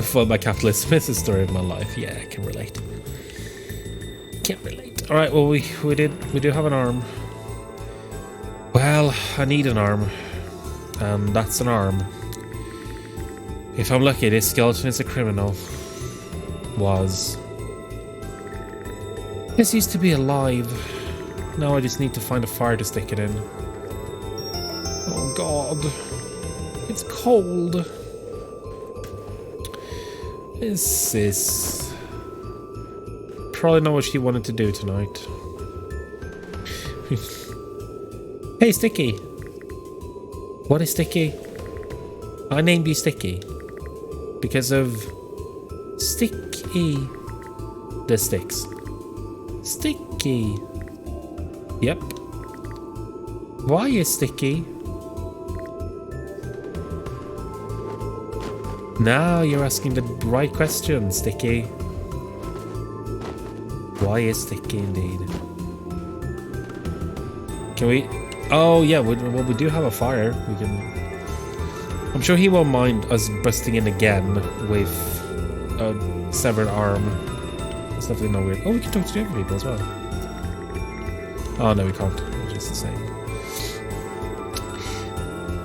For my capitalism is the story of my life. Yeah, I can relate. Can't relate. Alright, well, we do have an arm. Well, I need an arm. And that's an arm. If I'm lucky, this skeleton is a criminal. Was. This used to be alive. Now I just need to find a fire to stick it in. Oh god. It's cold. This is... Probably not what she wanted to do tonight. Hey, Sticky. What is Sticky? I named you Sticky. Because of... Sticky. The sticks. Sticky. Yep. Why is Sticky? Now you're asking the right question, Sticky. Why is Sticky indeed? Can we... Oh yeah, well, we do have a fire. We can... I'm sure he won't mind us busting in again with a severed arm. It's definitely not weird. Oh, we can talk to the other people as well. Oh no, we can't. It's just the same.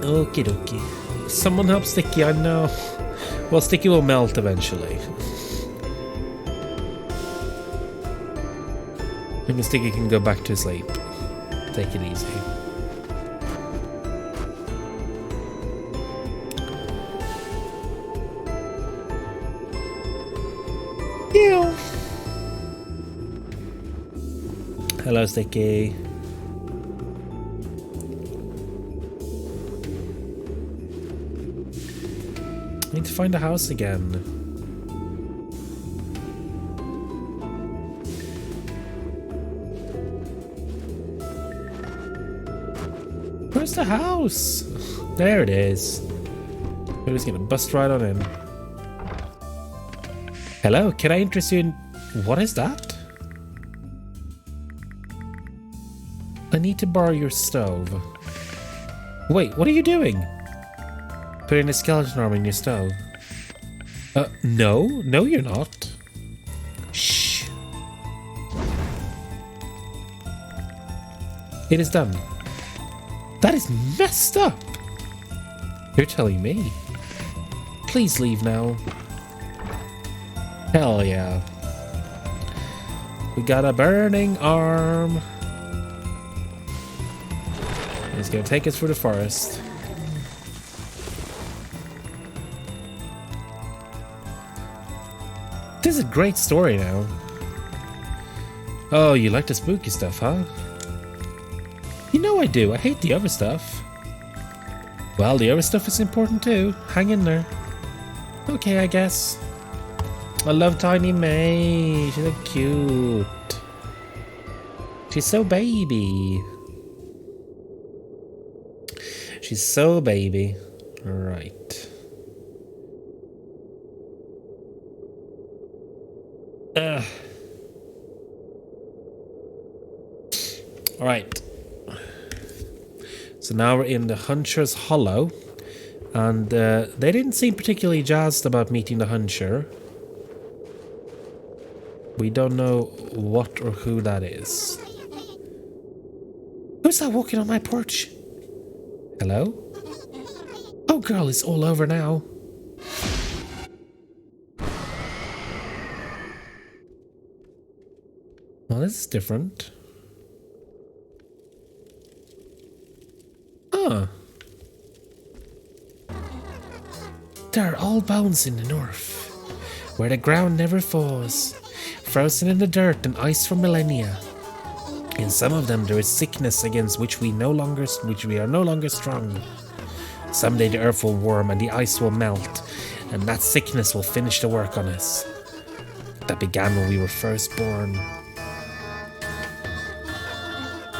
Okie dokie. Someone help Sticky, I know. Well, Sticky will melt eventually. Maybe Sticky can go back to sleep. Take it easy. Yeah. Hello, Sticky. I need to find a house again. Where's the house? There it is. We're just gonna bust right on in. Hello, can I interest you in... What is that? I need to borrow your stove. Wait, what are you doing? Putting a skeleton arm in your stove. No. No, you're not. Shh. It is done. That is messed up. You're telling me. Please leave now. Hell yeah. We got a burning arm. He's gonna take us through the forest. This is a great story now. Oh, you like the spooky stuff, huh? You know I do. I hate the other stuff. Well, the other stuff is important too. Hang in there. Okay, I guess. I love Tiny May. She's so cute. She's so baby. She's so baby. Right. Alright. So now we're in the Huncher's Hollow. And they didn't seem particularly jazzed about meeting the Huncher. We don't know what or who that is. Who's that walking on my porch? Hello? Oh, girl, it's all over now. Well, this is different. Huh. There are all bones in the north, where the ground never thaws, frozen in the dirt and ice for millennia. In some of them there is sickness against which we are no longer strong. Someday the earth will warm and the ice will melt, and that sickness will finish the work on us. That began when we were first born.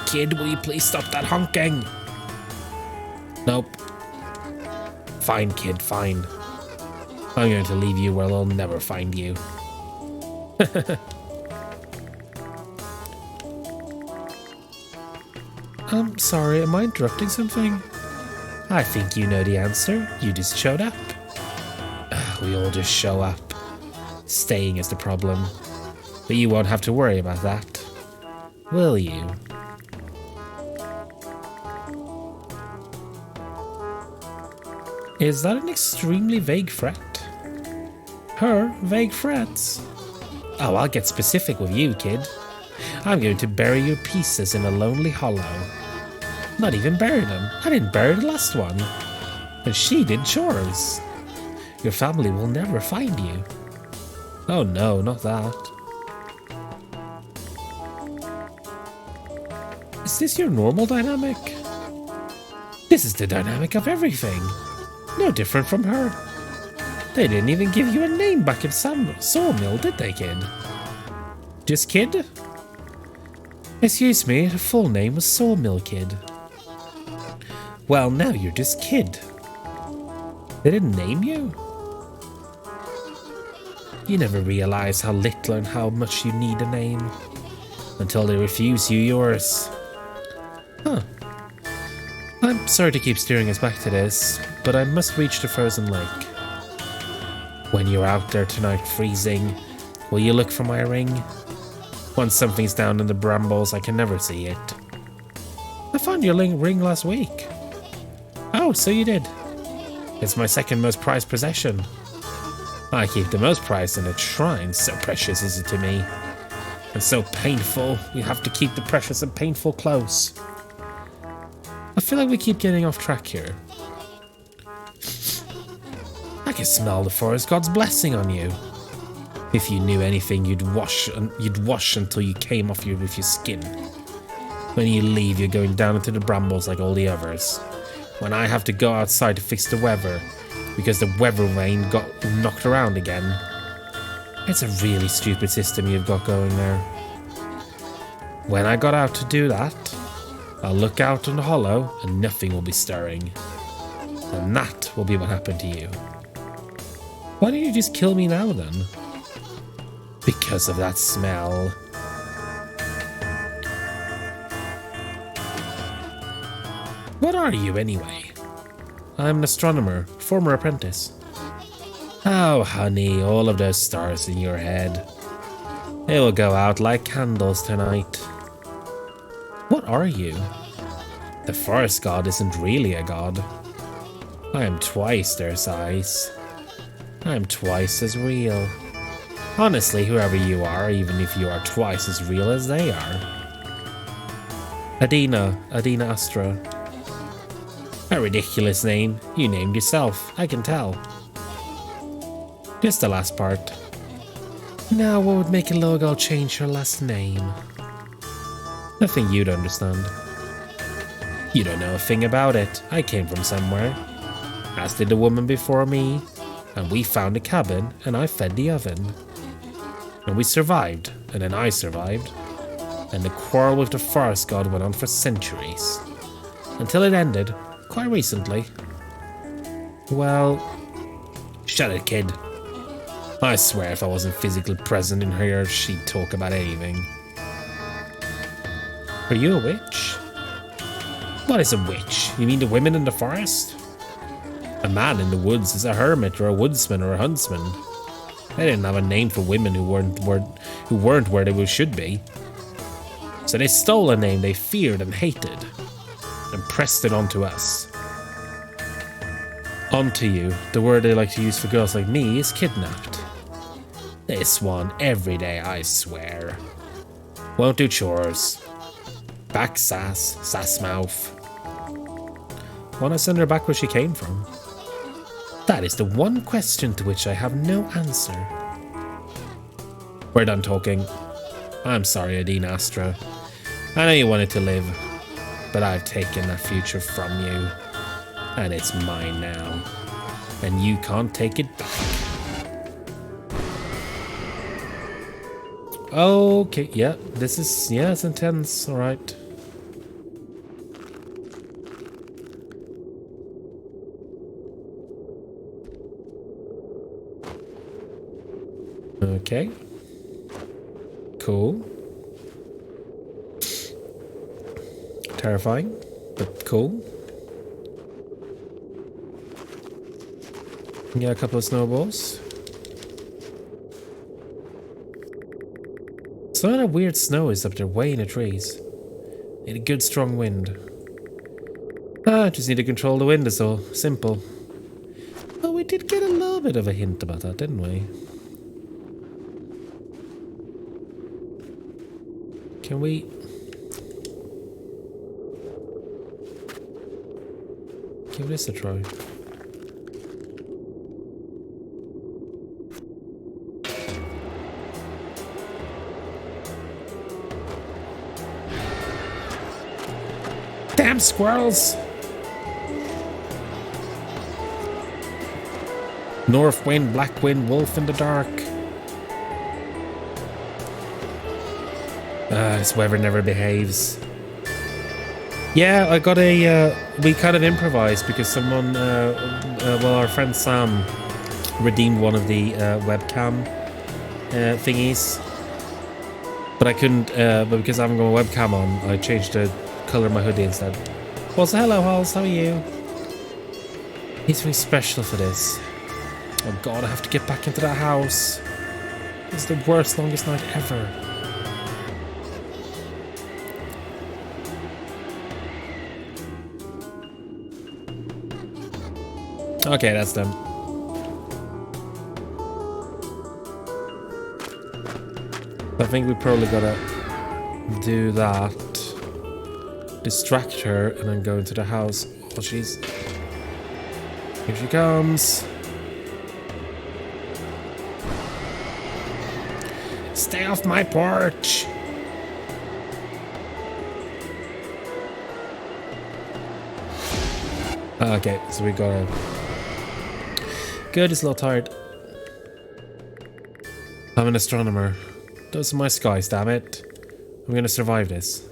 Kid, will you please stop that honking? Nope. Fine, kid, fine. I'm going to leave you where they'll never find you. I'm sorry, am I interrupting something? I think you know the answer. You just showed up. We all just show up. Staying is the problem. But you won't have to worry about that. Will you? Is that an extremely vague threat? Her vague threats? Oh, I'll get specific with you, kid. I'm going to bury your pieces in a lonely hollow. Not even bury them. I didn't bury the last one. But she did chores. Your family will never find you. Oh no, not that. Is this your normal dynamic? This is the dynamic of everything. No different from her. They didn't even give you a name back in Sawmill, did they, kid? Just Kid? Excuse me, her full name was Sawmill Kid. Well, now you're just Kid. They didn't name you? You never realize how little and how much you need a name. Until they refuse you yours. Huh. I'm sorry to keep steering us back to this, but I must reach the frozen lake. When you're out there tonight freezing, will you look for my ring? Once something's down in the brambles, I can never see it. found your ring last week. Oh, so you did. It's my second most prized possession. I keep the most prized in a shrine, so precious is it to me. And so painful, you have to keep the precious and painful close. I feel like we keep getting off track here. I can smell the forest god's blessing on you. If you knew anything, you'd wash until you came off with your skin. When you leave, you're going down into the brambles like all the others. When I have to go outside to fix the weather, because the weather vane got knocked around again. It's a really stupid system you've got going there. When I got out to do that, I'll look out in the hollow and nothing will be stirring. And that will be what happened to you. Why don't you just kill me now then? Because of that smell. What are you anyway? I'm an astronomer, former apprentice. Oh, honey, all of those stars in your head. They will go out like candles tonight. What are you? The forest god isn't really a god. I am twice their size. I am twice as real. Honestly, whoever you are, even if you are twice as real as they are. Adina Astra. A ridiculous name. You named yourself, I can tell. Just the last part. Now, what would make a Logal change her last name? Nothing you'd understand. You don't know a thing about it. I came from somewhere. As did the woman before me. And we found a cabin, and I fed the oven. And we survived, and then I survived. And the quarrel with the forest god went on for centuries. Until it ended. Quite recently. Well, shut it, kid. I swear if I wasn't physically present in here, she'd talk about anything. Are you a witch? What is a witch? You mean the women in the forest? A man in the woods is a hermit or a woodsman or a huntsman. They didn't have a name for women who weren't where they should be. So they stole a name they feared and hated. And pressed it onto us. Onto you, the word they like to use for girls like me is kidnapped. This one every day, I swear. Won't do chores. Back sass mouth. Wanna send her back where she came from? That is the one question to which I have no answer. We're done talking. I'm sorry, Adina Astra. I know you wanted to live. But I've taken that future from you, and it's mine now, and you can't take it back. Okay, yeah, it's intense, alright. Okay. Cool. Terrifying, but cool. Yeah, a couple of snowballs. Some of that weird snow is up there way in the trees. Need a good strong wind. Just need to control the wind is all. Simple. Oh, we did get a little bit of a hint about that, didn't we? Can we... give this a try. Damn squirrels! North wind, black wind, wolf in the dark. This weather never behaves. Yeah, I got a, we kind of improvised because someone, well, our friend Sam redeemed one of the webcam thingies. But I couldn't, but because I haven't got a webcam on, I changed the colour of my hoodie instead. Well, so hello, Halls, how are you? He's very special for this. Oh god, I have to get back into that house. It's the worst, longest night ever. Okay, that's them. I think we probably gotta do that. Distract her and then go into the house. Oh, she's... Here she comes. Stay off my porch! Okay, so we gotta... Good, he's a little tired. I'm an astronomer. Those are my skies, damn it. I'm gonna survive this.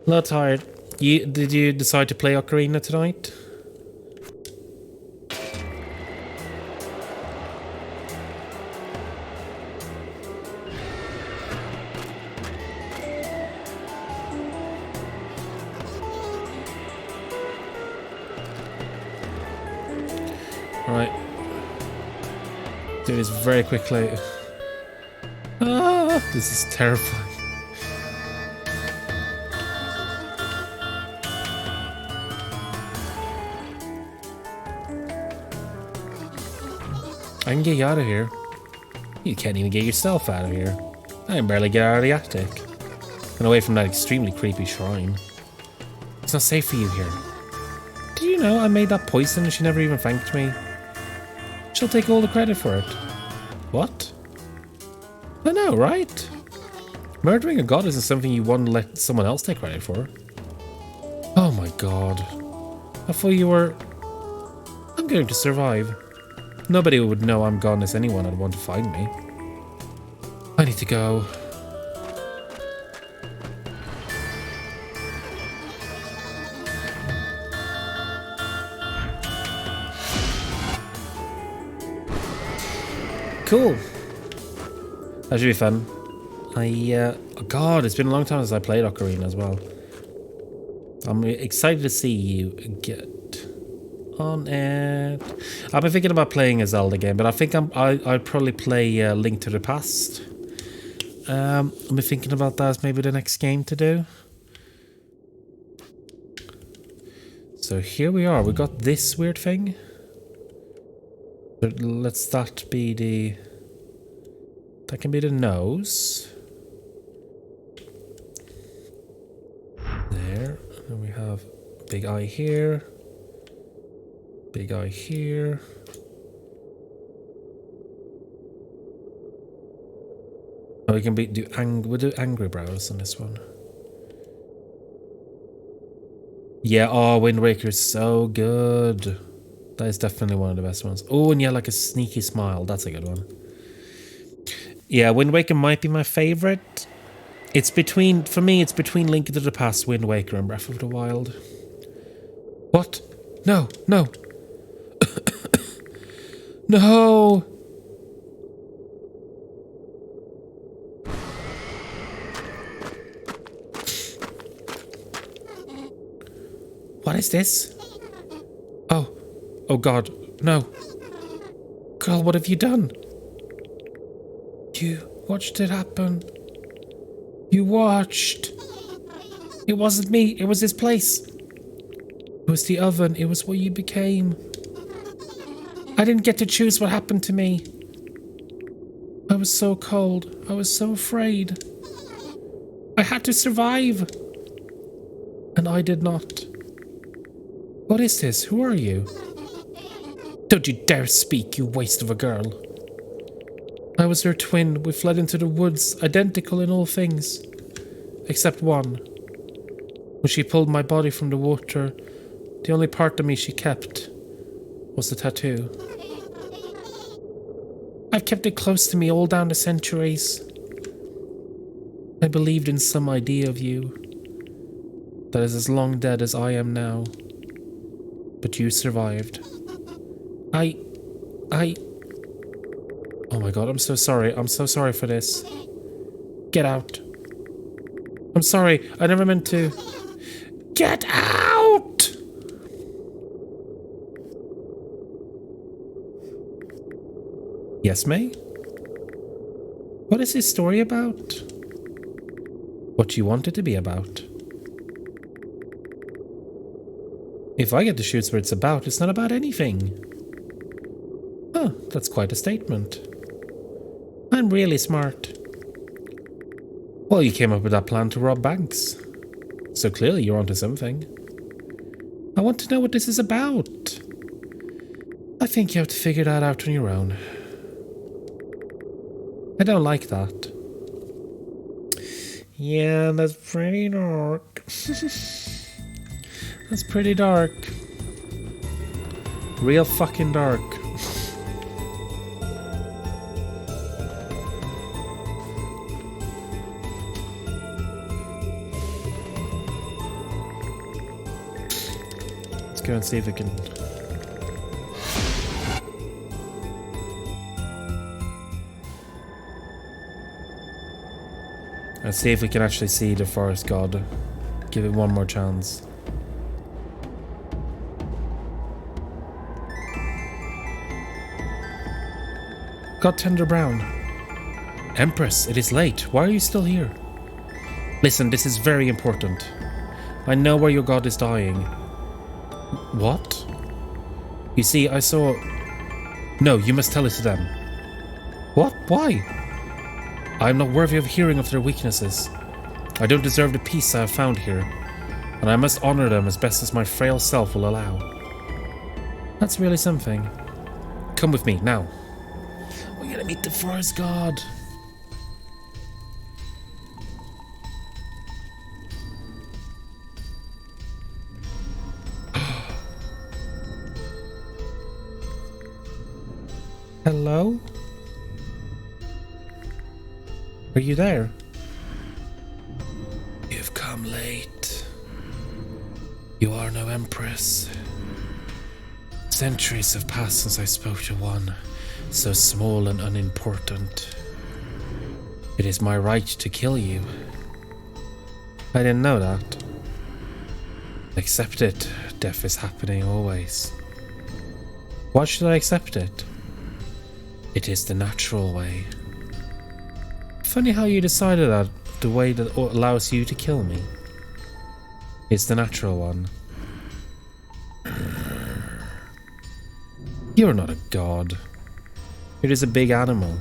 A little tired. Did you decide to play Ocarina tonight? Right. Do this very quickly. Ah, this is terrifying. I can get you out of here. You can't even get yourself out of here. I can barely get out of the attic. And away from that extremely creepy shrine. It's not safe for you here. Do you know I made that poison and she never even thanked me? She'll take all the credit for it. What? I know, right? Murdering a god isn't something you want to let someone else take credit for. Oh my god. I thought you were... I'm going to survive. Nobody would know I'm gone as anyone would want to find me. I need to go. Cool. That should be fun. Oh god, it's been a long time since I played Ocarina as well. I'm excited to see you get on it. I've been thinking about playing a Zelda game, but I think I'd probably play Link to the Past. I've been thinking about that as maybe the next game to do. So here we are. We got this weird thing. Let's that be the... That can be the nose. There. And then we have big eye here. Big eye here. Oh, we can we'll do angry brows on this one. Yeah, oh, Wind Waker is so good. That is definitely one of the best ones. Oh, and yeah, like a sneaky smile. That's a good one. Yeah, Wind Waker might be my favorite. It's between, for me, it's between Link to the Past, Wind Waker, and Breath of the Wild. What? No, no. No! What is this? Oh. Oh god. No. Girl, what have you done? You watched it happen. You watched. It wasn't me. It was this place. It was the oven. It was what you became. I didn't get to choose what happened to me. I was so cold. I was so afraid. I had to survive. And I did not. What is this? Who are you? Don't you dare speak, you waste of a girl. I was her twin. We fled into the woods, identical in all things. Except one. When she pulled my body from the water, the only part of me she kept was the tattoo. I've kept it close to me all down the centuries. I believed in some idea of you that is as long dead as I am now. But you survived. Oh my god, I'm so sorry. I'm so sorry for this. Get out. I'm sorry. I never meant to. Get out! Yes, May? What is this story about? What you want it to be about? If I get to choose what it's not about anything. Huh, that's quite a statement. I'm really smart. Well, you came up with that plan to rob banks. So clearly you're onto something. I want to know what this is about. I think you have to figure that out on your own. I don't like that. Yeah, that's pretty dark. That's pretty dark. Real fucking dark. Let's go and see if we can... Let's see if we can actually see the forest god. Give it one more chance. God Tender Brown. Empress, it is late. Why are you still here? Listen, this is very important. I know where your god is dying. What? You see, I saw... No, you must tell it to them. What? Why? I am not worthy of hearing of their weaknesses. I don't deserve the peace I have found here, and I must honor them as best as my frail self will allow. That's really something. Come with me, now. We're gonna meet the forest god. Hello? Are you there? You've come late. You are no empress. Centuries have passed since I spoke to one so small and unimportant. It is my right to kill you. I didn't know that. Accept it. Death is happening always. Why should I accept it? It is the natural way. Funny how you decided that the way that allows you to kill me. It's the natural one. You're not a god. You're just a big animal.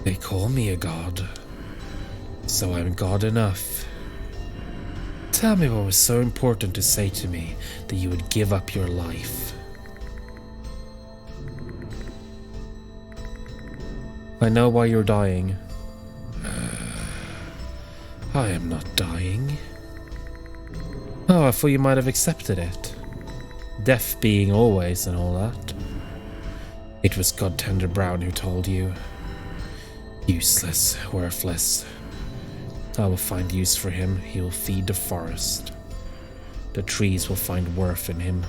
They call me a god. So I'm god enough. Tell me what was so important to say to me that you would give up your life. I know why you're dying. I am not dying. Oh, I thought you might have accepted it. Death being always and all that. It was God Tender Brown who told you. Useless, worthless. I will find use for him. He will feed the forest. The trees will find worth in him.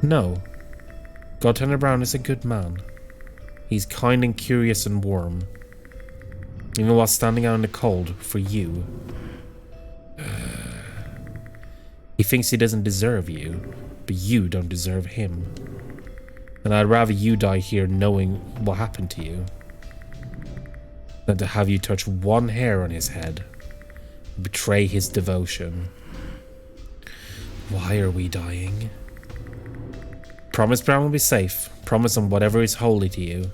No. God Tender Brown is a good man. He's kind and curious and warm. Even while standing out in the cold for you. He thinks he doesn't deserve you, but you don't deserve him. And I'd rather you die here knowing what happened to you than to have you touch one hair on his head, betray his devotion. Why are we dying? Promise Brown will be safe. Promise on whatever is holy to you.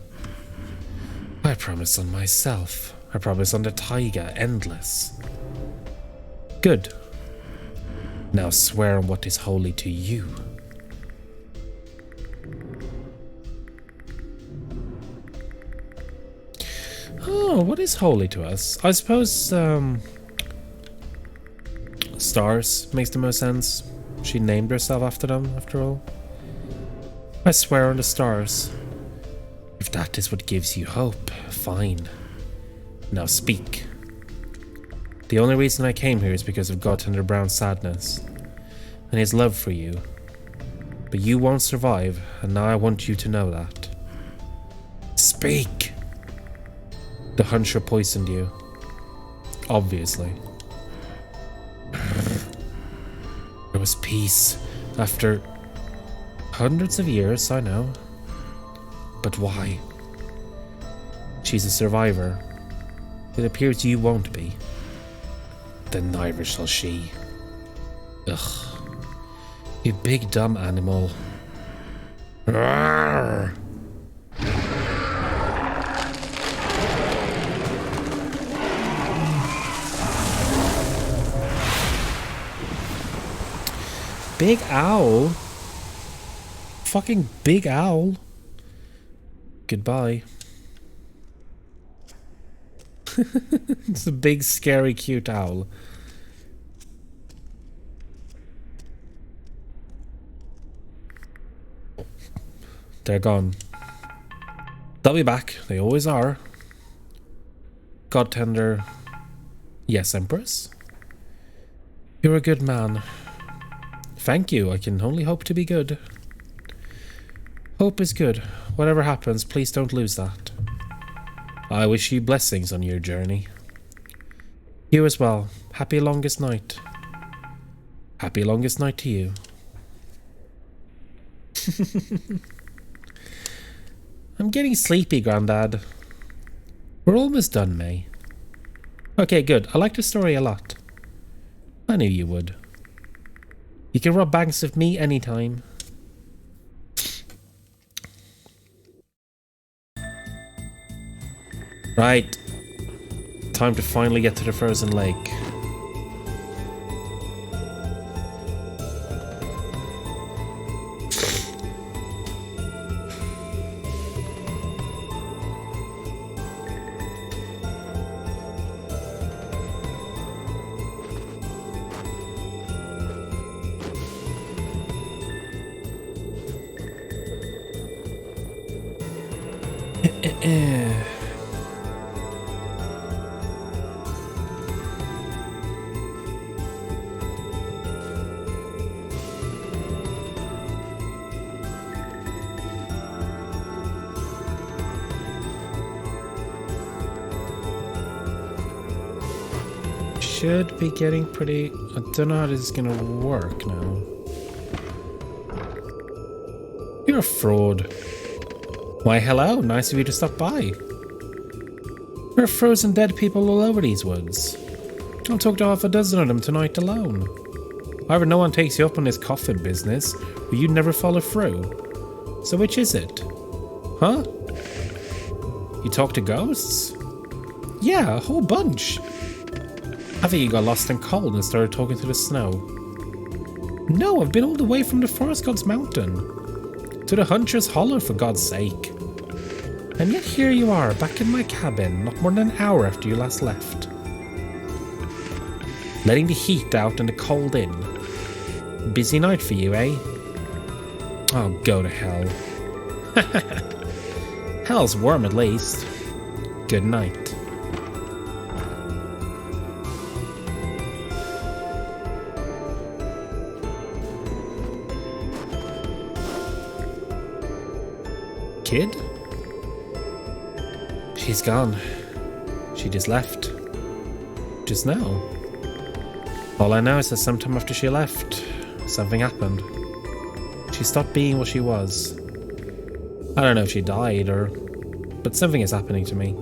I promise on myself. I promise on the taiga, endless. Good. Now swear on what is holy to you. Oh, what is holy to us? I suppose, stars makes the most sense. She named herself after them, after all. I swear on the stars. If that is what gives you hope, fine. Now speak. The only reason I came here is because of God Tender Brown's sadness and his love for you. But you won't survive, and now I want you to know that. Speak! The hunter poisoned you. Obviously. There was peace after hundreds of years, I know. But why? She's a survivor. It appears you won't be. Then neither shall she. Ugh. You big dumb animal. Rawr. Big owl? Fucking big owl. Goodbye. It's a big, scary, cute owl. They're gone. They'll be back. They always are. God tender. Yes, Empress. You're a good man. Thank you. I can only hope to be good. Hope is good. Whatever happens, please don't lose that. I wish you blessings on your journey. You as well. Happy longest night. Happy longest night to you. I'm getting sleepy, Grandad. We're almost done, May. Okay, good. I like the story a lot. I knew you would. You can rob banks with me anytime. Right. Time to finally get to the frozen lake. Should be getting pretty... I don't know how this is gonna work now. You're a fraud. Why, hello. Nice of you to stop by. There are frozen dead people all over these woods. I'll talk to half a dozen of them tonight alone. However, no one takes you up on this coffin business, or you'd never follow through. So which is it? Huh? You talk to ghosts? Yeah, a whole bunch. I think you got lost and cold and started talking to the snow. No, I've been all the way from the Forest God's Mountain. To the Hunter's Hollow, for God's sake. And yet here you are, back in my cabin, not more than an hour after you last left. Letting the heat out and the cold in. Busy night for you, eh? Oh, go to hell. Hell's warm at least. Good night. Kid? She's gone. She just left. Just now. All I know is that sometime after she left, something happened. She stopped being what she was. I don't know if she died or... but something is happening to me.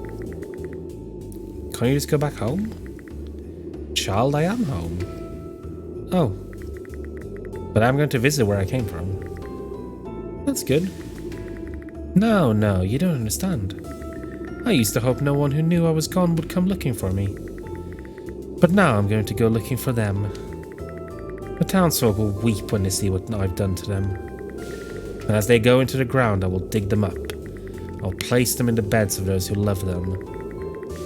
Can't you just go back home? Child, I am home. Oh. But I'm going to visit where I came from. That's good. No, you don't understand. I used to hope no one who knew I was gone would come looking for me. But now I'm going to go looking for them. The townsfolk will weep when they see what I've done to them. And as they go into the ground, I will dig them up. I'll place them in the beds of those who love them.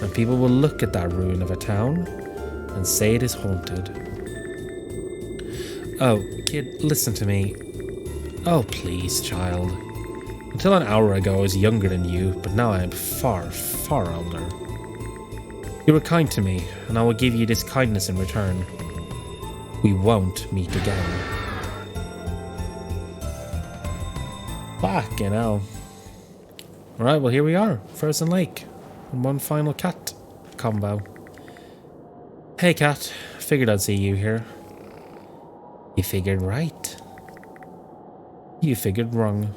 And people will look at that ruin of a town and say it is haunted. Oh, kid, listen to me. Oh, please, child. Until an hour ago I was younger than you, but now I am far, far older. You were kind to me, and I will give you this kindness in return. We won't meet again. Fucking hell. Alright, well here we are, Frozen Lake, and one final cat combo. Hey cat, figured I'd see you here. You figured right. You figured wrong.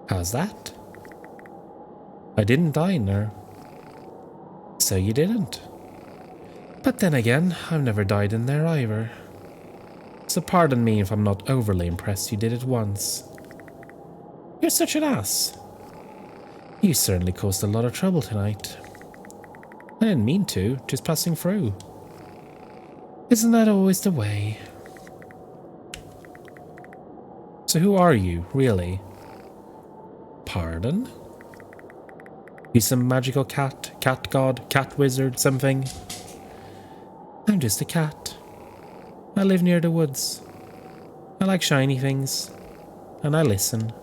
How's that? I didn't die in there. So you didn't. But then again, I've never died in there either. So pardon me if I'm not overly impressed you did it once. You're such an ass. You certainly caused a lot of trouble tonight. I didn't mean to, just passing through. Isn't that always the way? So who are you, really? Pardon? You some magical cat god, cat wizard, something? I'm just a cat. I live near the woods. I like shiny things. And I listen.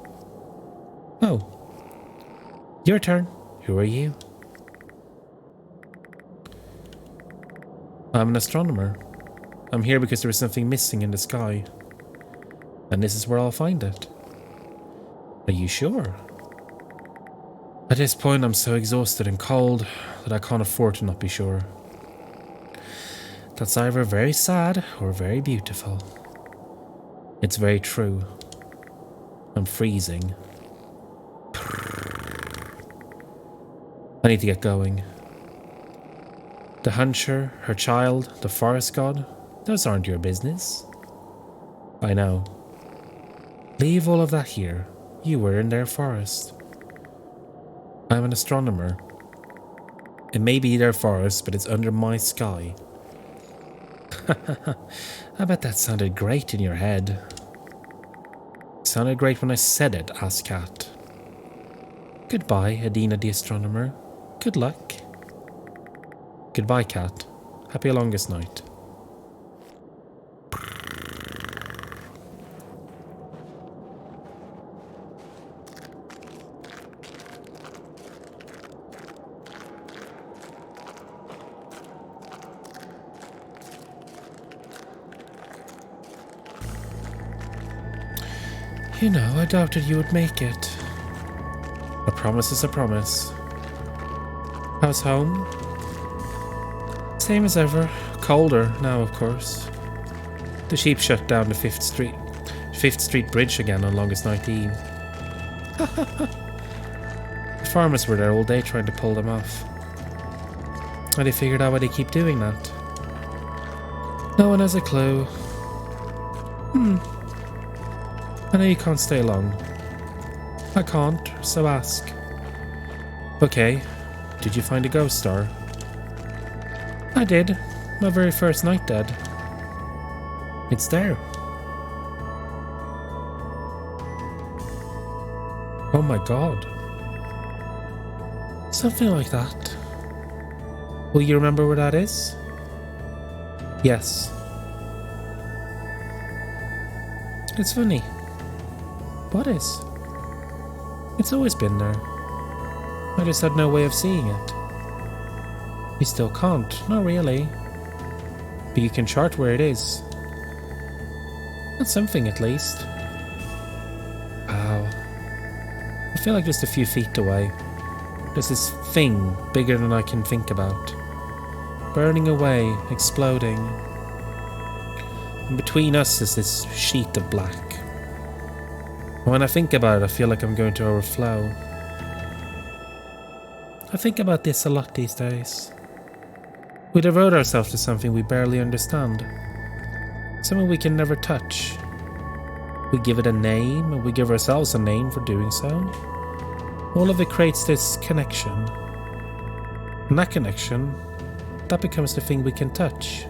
Oh. Your turn. Who are you? I'm an astronomer. I'm here because there is something missing in the sky. And this is where I'll find it. Are you sure? At this point I'm so exhausted and cold that I can't afford to not be sure. That's either very sad or very beautiful. It's very true. I'm freezing. I need to get going. The hunter, her child, the forest god, those aren't your business. I know. Leave all of that here. You were in their forest. I'm an astronomer. It may be their forest, but it's under my sky. I bet that sounded great in your head. It sounded great when I said it, asked Cat. Goodbye, Adina the astronomer. Good luck. Goodbye, Cat. Happy longest night. You know, I doubted you would make it. A promise is a promise. How's home? Same as ever. Colder now, of course. The sheep shut down the 5th Street Bridge again on longest night eve. The farmers were there all day trying to pull them off. And they figured out why they keep doing that. No one has a clue. I know you can't stay long. I can't, so ask. Okay, did you find a ghost star? I did. My very first night dead. It's there. Oh my god. Something like that. Will you remember where that is? Yes. It's funny. What is? It's always been there. I just had no way of seeing it. You still can't, not really. But you can chart where it is. That's something at least. Wow. I feel like just a few feet away. There's this thing bigger than I can think about. Burning away, exploding. And between us is this sheet of black. When I think about it, I feel like I'm going to overflow. I think about this a lot these days. We devote ourselves to something we barely understand. Something we can never touch. We give it a name, and we give ourselves a name for doing so. All of it creates this connection. And that connection, that becomes the thing we can touch.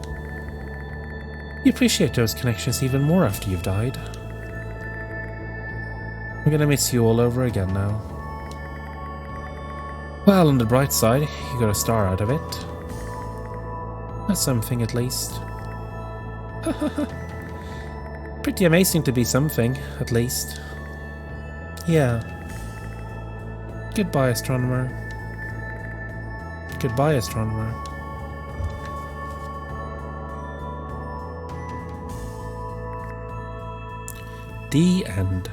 You appreciate those connections even more after you've died. I'm gonna miss you all over again now. Well, on the bright side, you got a star out of it. That's something at least. Pretty amazing to be something, at least. Yeah. Goodbye, astronomer. Goodbye, astronomer. The end.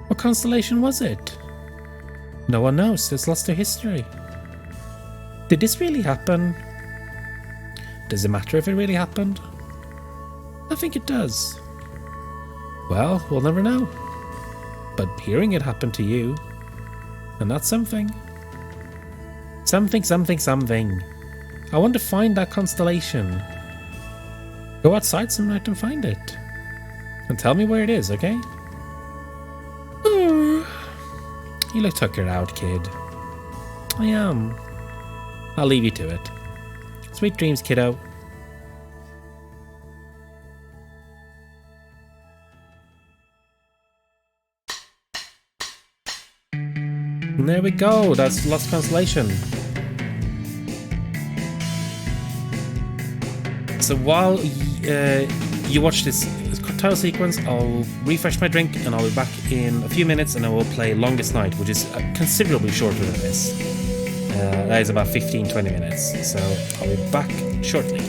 What constellation was it? No one knows, it's lost to history. Did this really happen? Does it matter if it really happened? I think it does. Well, we'll never know. But hearing it happen to you, and that's something. Something. I want to find that constellation. Go outside some night and find it. And tell me where it is, okay? You look tuckered out, kid. I am. I'll leave you to it. Sweet dreams, kiddo. And there we go. That's Lost Constellation. So while you watch this title sequence, I'll refresh my drink and I'll be back in a few minutes and I will play Longest Night, which is considerably shorter than this. That is about 15-20 minutes, so I'll be back shortly.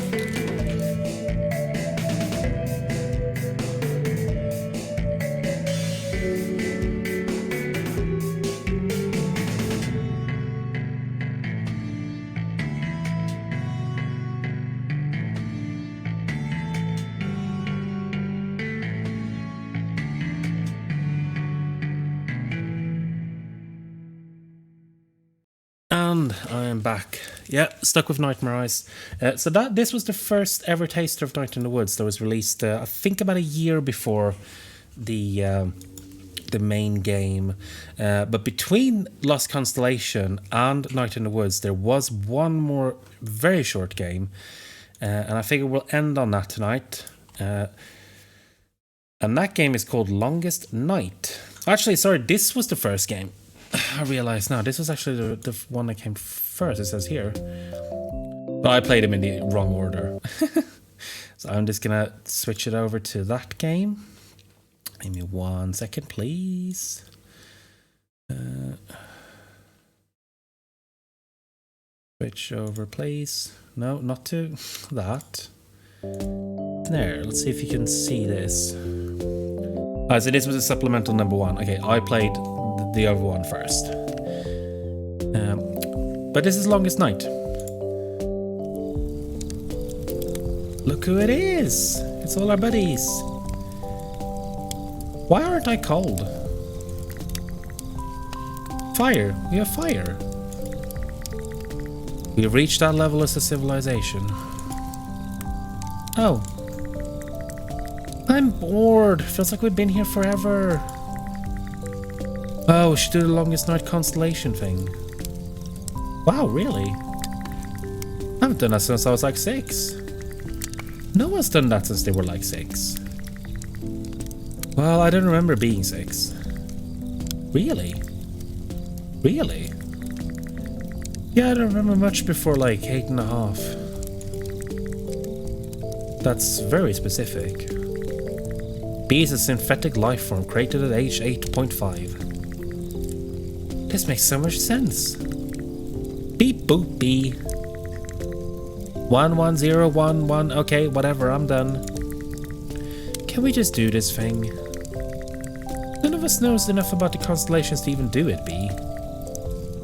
And I am back. Yeah, stuck with Nightmare Eyes. So this was the first ever taster of Night in the Woods that was released, I think, about a year before the main game. But between Lost Constellation and Night in the Woods, there was one more very short game, and I figure we'll end on that tonight. And that game is called Longest Night. Actually, sorry, this was the first game. I realize now, this was actually the one that came first, it says here. But I played them in the wrong order. So I'm just gonna switch it over to that game. Give me 1 second, please. Switch over, please. No, not to that. There, let's see if you can see this. So this was a supplemental number 1. Okay, I played the other one first. But this is Longest Night. Look who it is! It's all our buddies. Why aren't I cold? Fire. We have fire. We've reached that level as a civilization. Oh. I'm bored. Feels like we've been here forever. Oh, we should do the Longest Night Constellation thing. Wow, really? I haven't done that since I was like 6. No one's done that since they were like 6. Well, I don't remember being 6. Really? Really? Yeah, I don't remember much before like 8.5. That's very specific. B is a synthetic life form created at age 8.5. This makes so much sense. Beep boop bee. 11011. Okay, whatever, I'm done. Can we just do this thing? None of us knows enough about the constellations to even do it, B.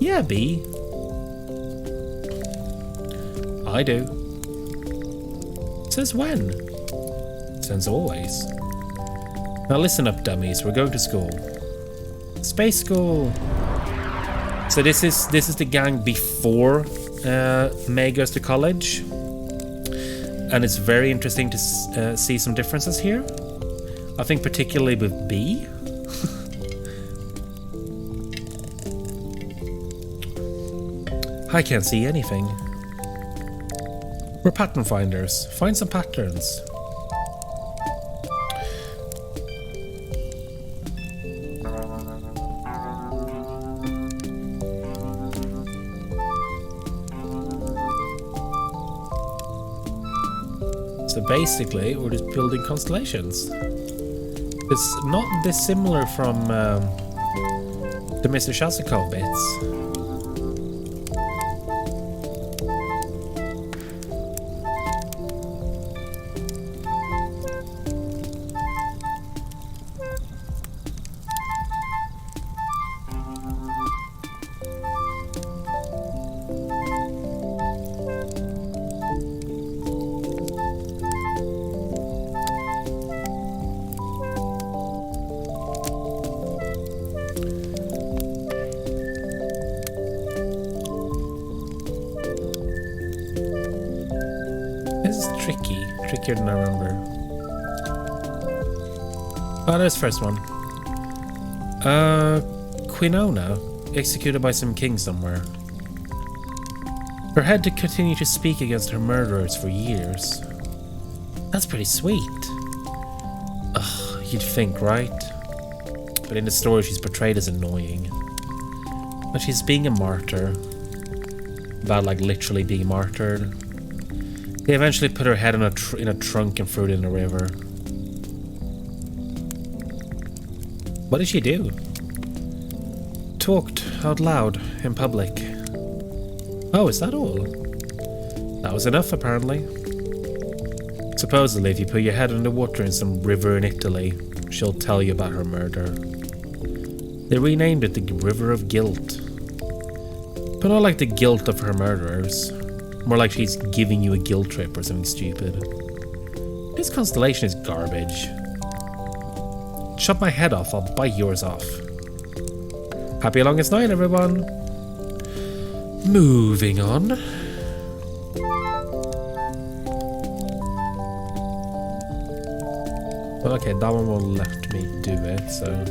Yeah, B. I do. Says when? Since always. Now listen up, dummies. We're going to school. Space school. So this is the gang before May goes to college, and it's very interesting to see some differences here. I think particularly with B. I can't see anything. We're pattern finders. Find some patterns. So basically, we're just building constellations. It's not dissimilar from the Mr. Shazakov bits. trickier than I remember. Oh, there's the first one. Quinona, executed by some king somewhere. Her head to continue to speak against her murderers for years. That's pretty sweet. Ugh, you'd think, right? But in the story she's portrayed as annoying. But she's being a martyr. About like literally being martyred. They eventually put her head in a trunk and threw it in the river. What did she do? Talked out loud in public. Oh, is that all? That was enough, apparently. Supposedly, if you put your head underwater in some river in Italy, she'll tell you about her murder. They renamed it the River of Guilt. But not like the guilt of her murderers. More like she's giving you a guilt trip or something stupid. This Constellation is garbage. Chop my head off, I'll bite yours off. Happy longest night, everyone. Moving on. Well, okay, that one won't let me do it, so...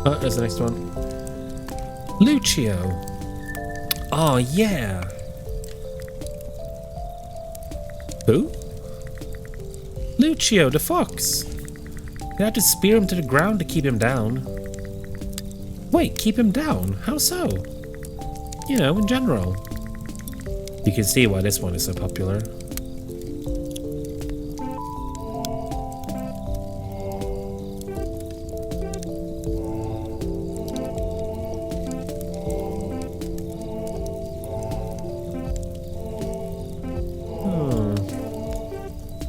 Oh, there's the next one. Lucio. Oh, yeah. Who? Lucio, the fox. You had to spear him to the ground to keep him down. Wait, keep him down? How so? You know, in general. You can see why this one is so popular.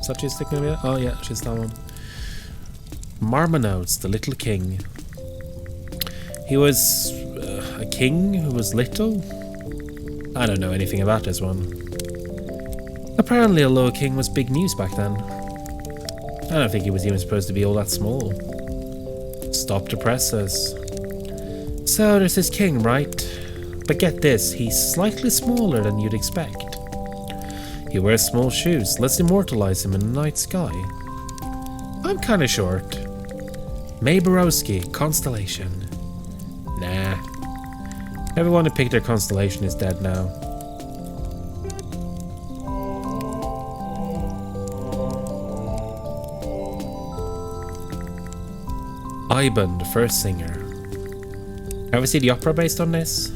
Is that she's sticking with? Oh yeah, she's that one. Marmonotes, the little king. He was a king who was little? I don't know anything about this one. Apparently a little king was big news back then. I don't think he was even supposed to be all that small. Stop the presses. So there's this king, right? But get this, he's slightly smaller than you'd expect. He wears small shoes. Let's immortalize him in the night sky. I'm kinda short. Mayborowski, Constellation. Nah. Everyone who picked their Constellation is dead now. Ivan, the first singer. Ever see the opera based on this?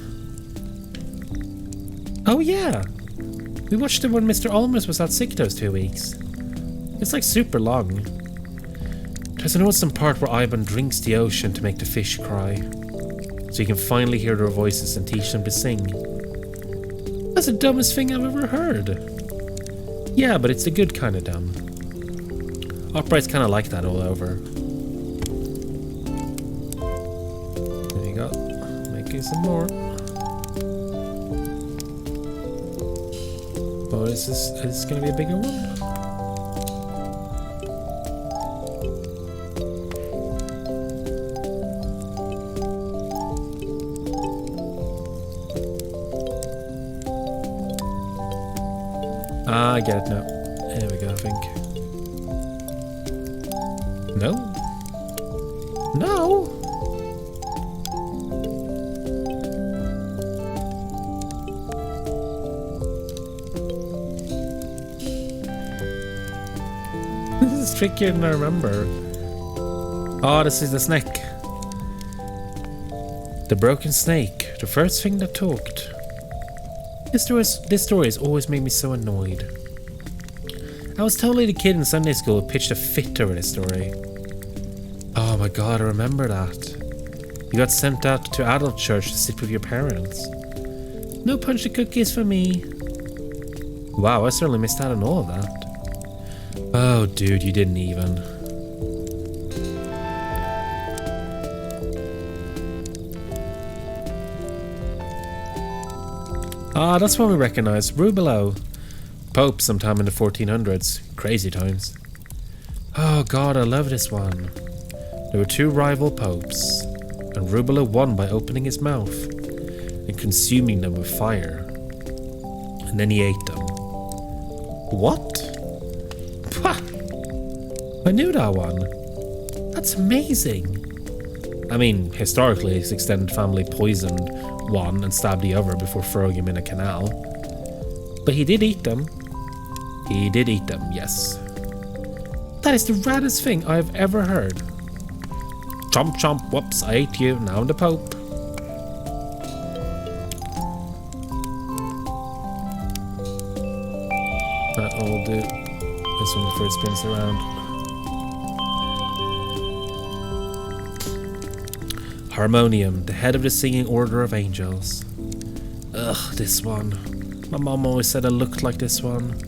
Oh yeah! We watched it when Mr. Olmers was out sick those 2 weeks. It's like super long. There's an awesome part where Ivan drinks the ocean to make the fish cry. So you can finally hear their voices and teach them to sing. That's the dumbest thing I've ever heard. Yeah, but it's the good kind of dumb. Opera is kind of like that all over. There you go. Making some more. Oh, is this going to be a bigger one? Ah, I get it now. There we go, I think. No? No? This is trickier than I remember. Oh, this is the snake. The broken snake. The first thing that talked. This story has always made me so annoyed. I was totally the kid in Sunday school who pitched a fit over this story. Oh my god, I remember that. You got sent out to adult church to sit with your parents. No punch the cookies for me. Wow, I certainly missed out on all of that. Oh dude, you didn't even. Ah, that's one we recognize. Rubelo. Pope sometime in the 1400s. Crazy times. Oh god, I love this one. There were two rival popes, and Rubula won by opening his mouth and consuming them with fire. And then he ate them. What? Pah! I knew that one. That's amazing. I mean, historically, his extended family poisoned one and stabbed the other before throwing him in a canal. But he did eat them. He did eat them, yes. That is the raddest thing I've ever heard. Chomp chomp, whoops, I ate you, now I'm the Pope. That'll do. This one before it spins around. Harmonium, the head of the singing order of angels. Ugh, this one. My mom always said I looked like this one.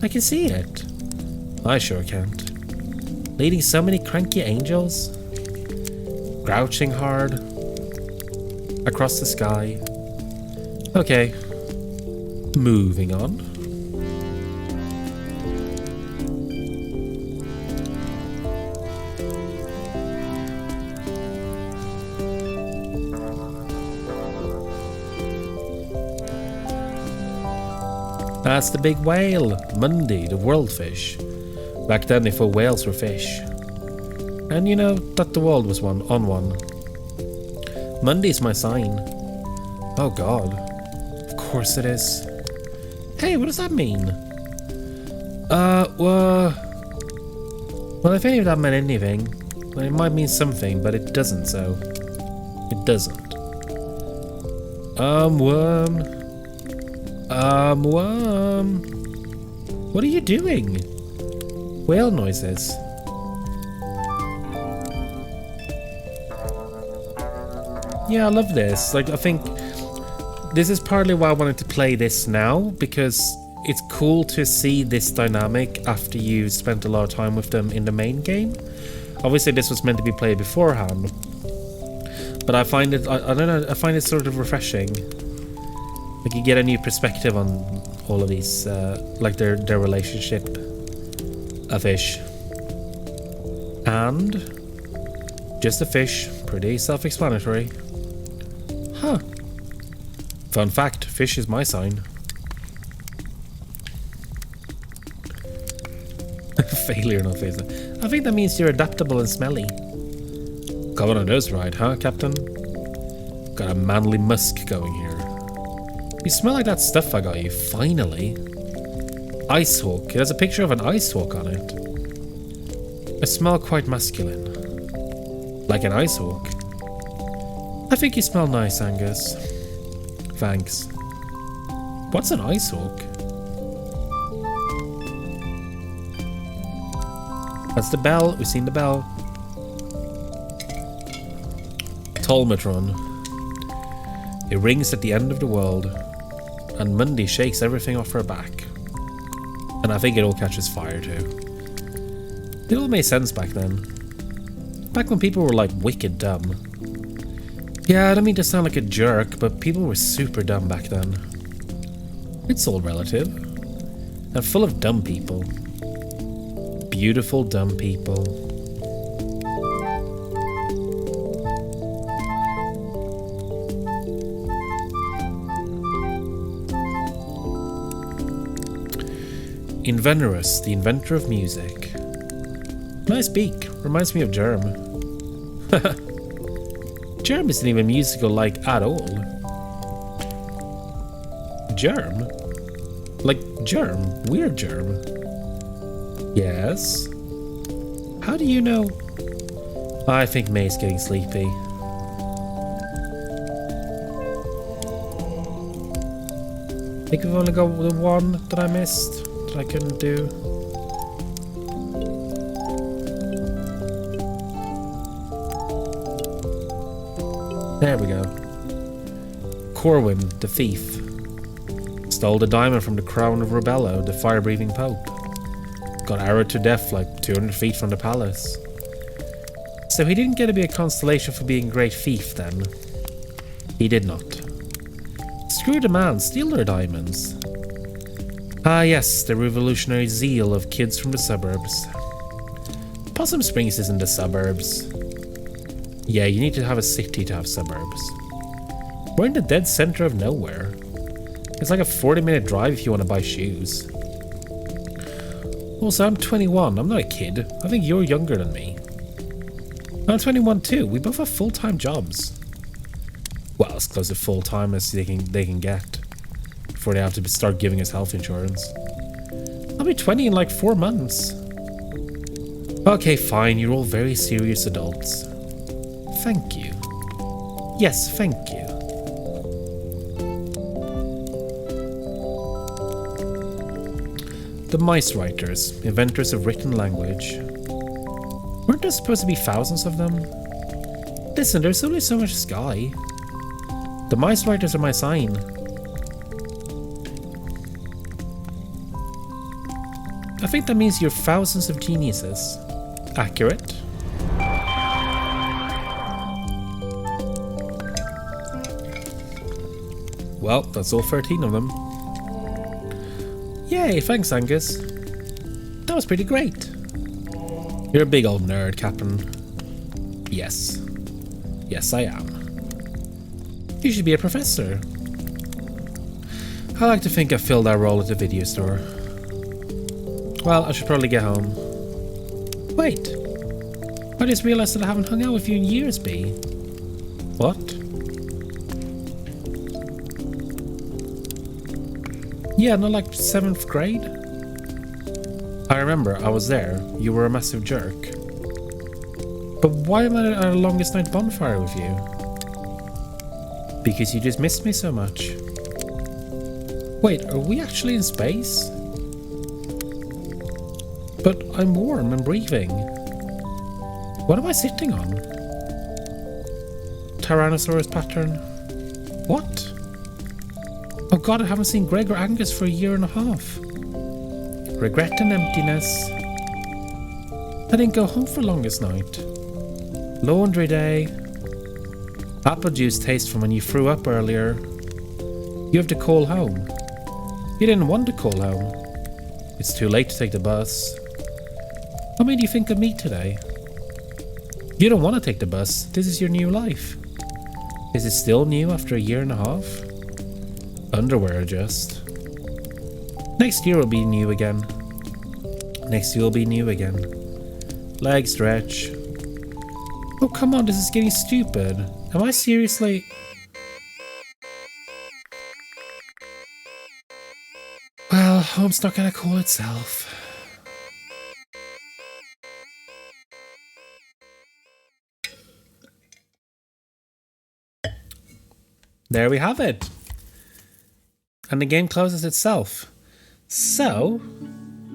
I can see it. I sure can't. Leading so many cranky angels. Crouching hard. Across the sky. Okay. Moving on. That's the big whale, Mundy, the world fish. Back then they thought whales were fish. And you know that the world was on one. Mundy's my sign. Oh god. Of course it is. Hey, what does that mean? Well, if any of that meant anything, well, it might mean something, but it doesn't, so. It doesn't. Worm. Worm. What are you doing? Whale noises. Yeah, I love this. Like, I think this is partly why I wanted to play this now, because it's cool to see this dynamic after you spent a lot of time with them in the main game. Obviously, this was meant to be played beforehand, but I find it, I don't know, I find it sort of refreshing. Like, you get a new perspective on all of these, like their relationship, a fish. And just a fish, pretty self-explanatory. Huh. Fun fact, fish is my sign. Failure, not failure. I think that means you're adaptable and smelly. Got one of those right, huh, Captain? Got a manly musk going here. You smell like that stuff I got you, finally. Ice hawk. It has a picture of an ice hawk on it. I smell quite masculine. Like an ice hawk. I think you smell nice, Angus. Thanks. What's an ice hawk? That's the bell. We've seen the bell. Tolmatron. It rings at the end of the world, and Mundy shakes everything off her back. And I think it all catches fire too. It all made sense back then. Back when people were like wicked dumb. Yeah, I don't mean to sound like a jerk, but people were super dumb back then. It's all relative. And full of dumb people. Beautiful dumb people. Invenerous, the inventor of music. Nice beak. Reminds me of Germ. Germ isn't even musical-like at all. Germ? Like Germ? Weird Germ? Yes? How do you know? I think May's getting sleepy. Think we've only got the one that I missed, that I couldn't do. There we go. Corwin, the thief, stole the diamond from the crown of Rebello, the fire-breathing pope. Got arrowed to death like 200 feet from the palace. So he didn't get to be a constellation for being a great thief then. He did not. Screw the man, steal their diamonds. Ah yes, the revolutionary zeal of kids from the suburbs. Possum Springs isn't the suburbs. Yeah, you need to have a city to have suburbs. We're in the dead center of nowhere. It's like a 40-minute drive if you want to buy shoes. Also, I'm 21. I'm not a kid. I think you're younger than me. I'm 21 too. We both have full-time jobs. Well, as close to full-time as they can get before they have to start giving us health insurance. I'll be 20 in like 4 months. Okay, fine. You're all very serious adults. Thank you. Yes, thank you. The Mice Writers, inventors of written language. Weren't there supposed to be thousands of them? Listen, there's only so much sky. The Mice Writers are my sign. I think that means you're thousands of geniuses. Accurate? Well, that's all 13 of them. Yay, thanks Angus. That was pretty great. You're a big old nerd, Captain. Yes. Yes, I am. You should be a professor. I like to think I filled that role at the video store. Well, I should probably get home. Wait. I just realized that I haven't hung out with you in years, B. What? Yeah, not like 7th grade? I remember, I was there. You were a massive jerk. But why am I at a longest night bonfire with you? Because you just missed me so much. Wait, are we actually in space? But I'm warm and breathing. What am I sitting on? Tyrannosaurus pattern? What? Oh god, I haven't seen Greg or Angus for a year and a half. Regret and emptiness. I didn't go home for longest night. Laundry day. Apple juice taste from when you threw up earlier. You have to call home. You didn't want to call home. It's too late to take the bus. What made you think of me today? You don't want to take the bus. This is your new life. Is it still new after a year and a half? Underwear adjust. Next year will be new again. Next year will be new again. Leg stretch. Oh come on, this is getting stupid. Am I seriously... Well, home's not gonna call itself. There we have it. And the game closes itself. So,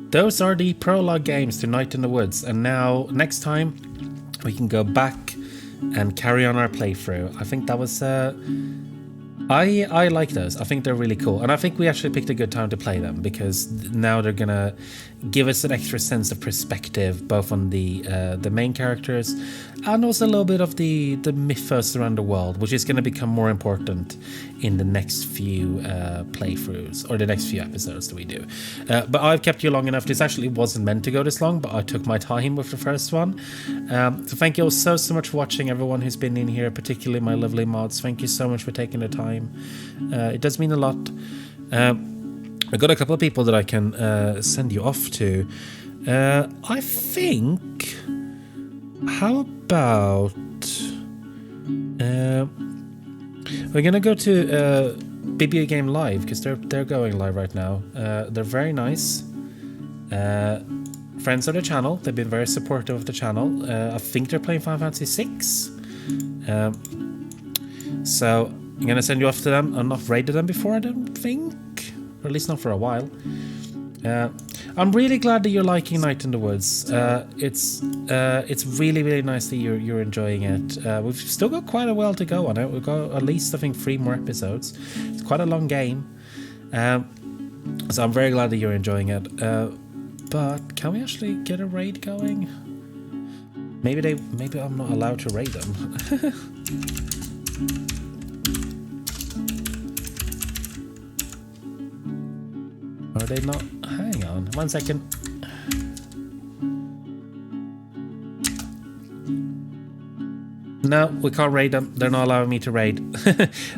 those are the prologue games to Night in the Woods. And now, next time, we can go back and carry on our playthrough. I think that was... I like those. I think they're really cool. And I think we actually picked a good time to play them, because now they're going to give us an extra sense of perspective, both on the main characters and also a little bit of the mythos around the world, which is going to become more important in the next few playthroughs, or the next few episodes that we do. But I've kept you long enough. This actually wasn't meant to go this long, but I took my time with the first one. So thank you all so much for watching, everyone who's been in here, particularly my lovely mods. Thank you so much for taking the time. It does mean a lot. I've got a couple of people that I can send you off to. I think... How about... we're gonna go to BB Game Live, because they're going live right now. They're very nice. Friends of the channel. They've been very supportive of the channel. I think they're playing Final Fantasy VI. So I'm gonna send you off to them. I've not raided them before, I don't think, or at least not for a while. I'm really glad that you're liking Night in the Woods. It's really nice that you're enjoying it. We've still got quite a while to go on it. We've got at least, I think, 3 more episodes. It's quite a long game, so I'm very glad that you're enjoying it. But can we actually get a raid going? Maybe I'm not allowed to raid them. Are they not? Hang on, 1 second. No, we can't raid them. They're not allowing me to raid.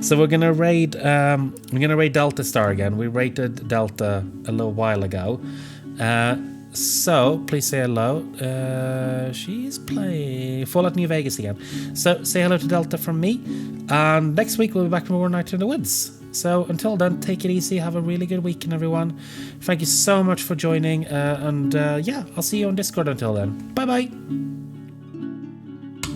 So we're gonna raid. Delta Star again. We raided Delta a little while ago. So please say hello. She's playing Fallout New Vegas again. So say hello to Delta from me. And next week we'll be back for more Night in the Woods. So until then, take it easy. Have a really good weekend, everyone. Thank you so much for joining. Yeah, I'll see you on Discord until then. Bye bye.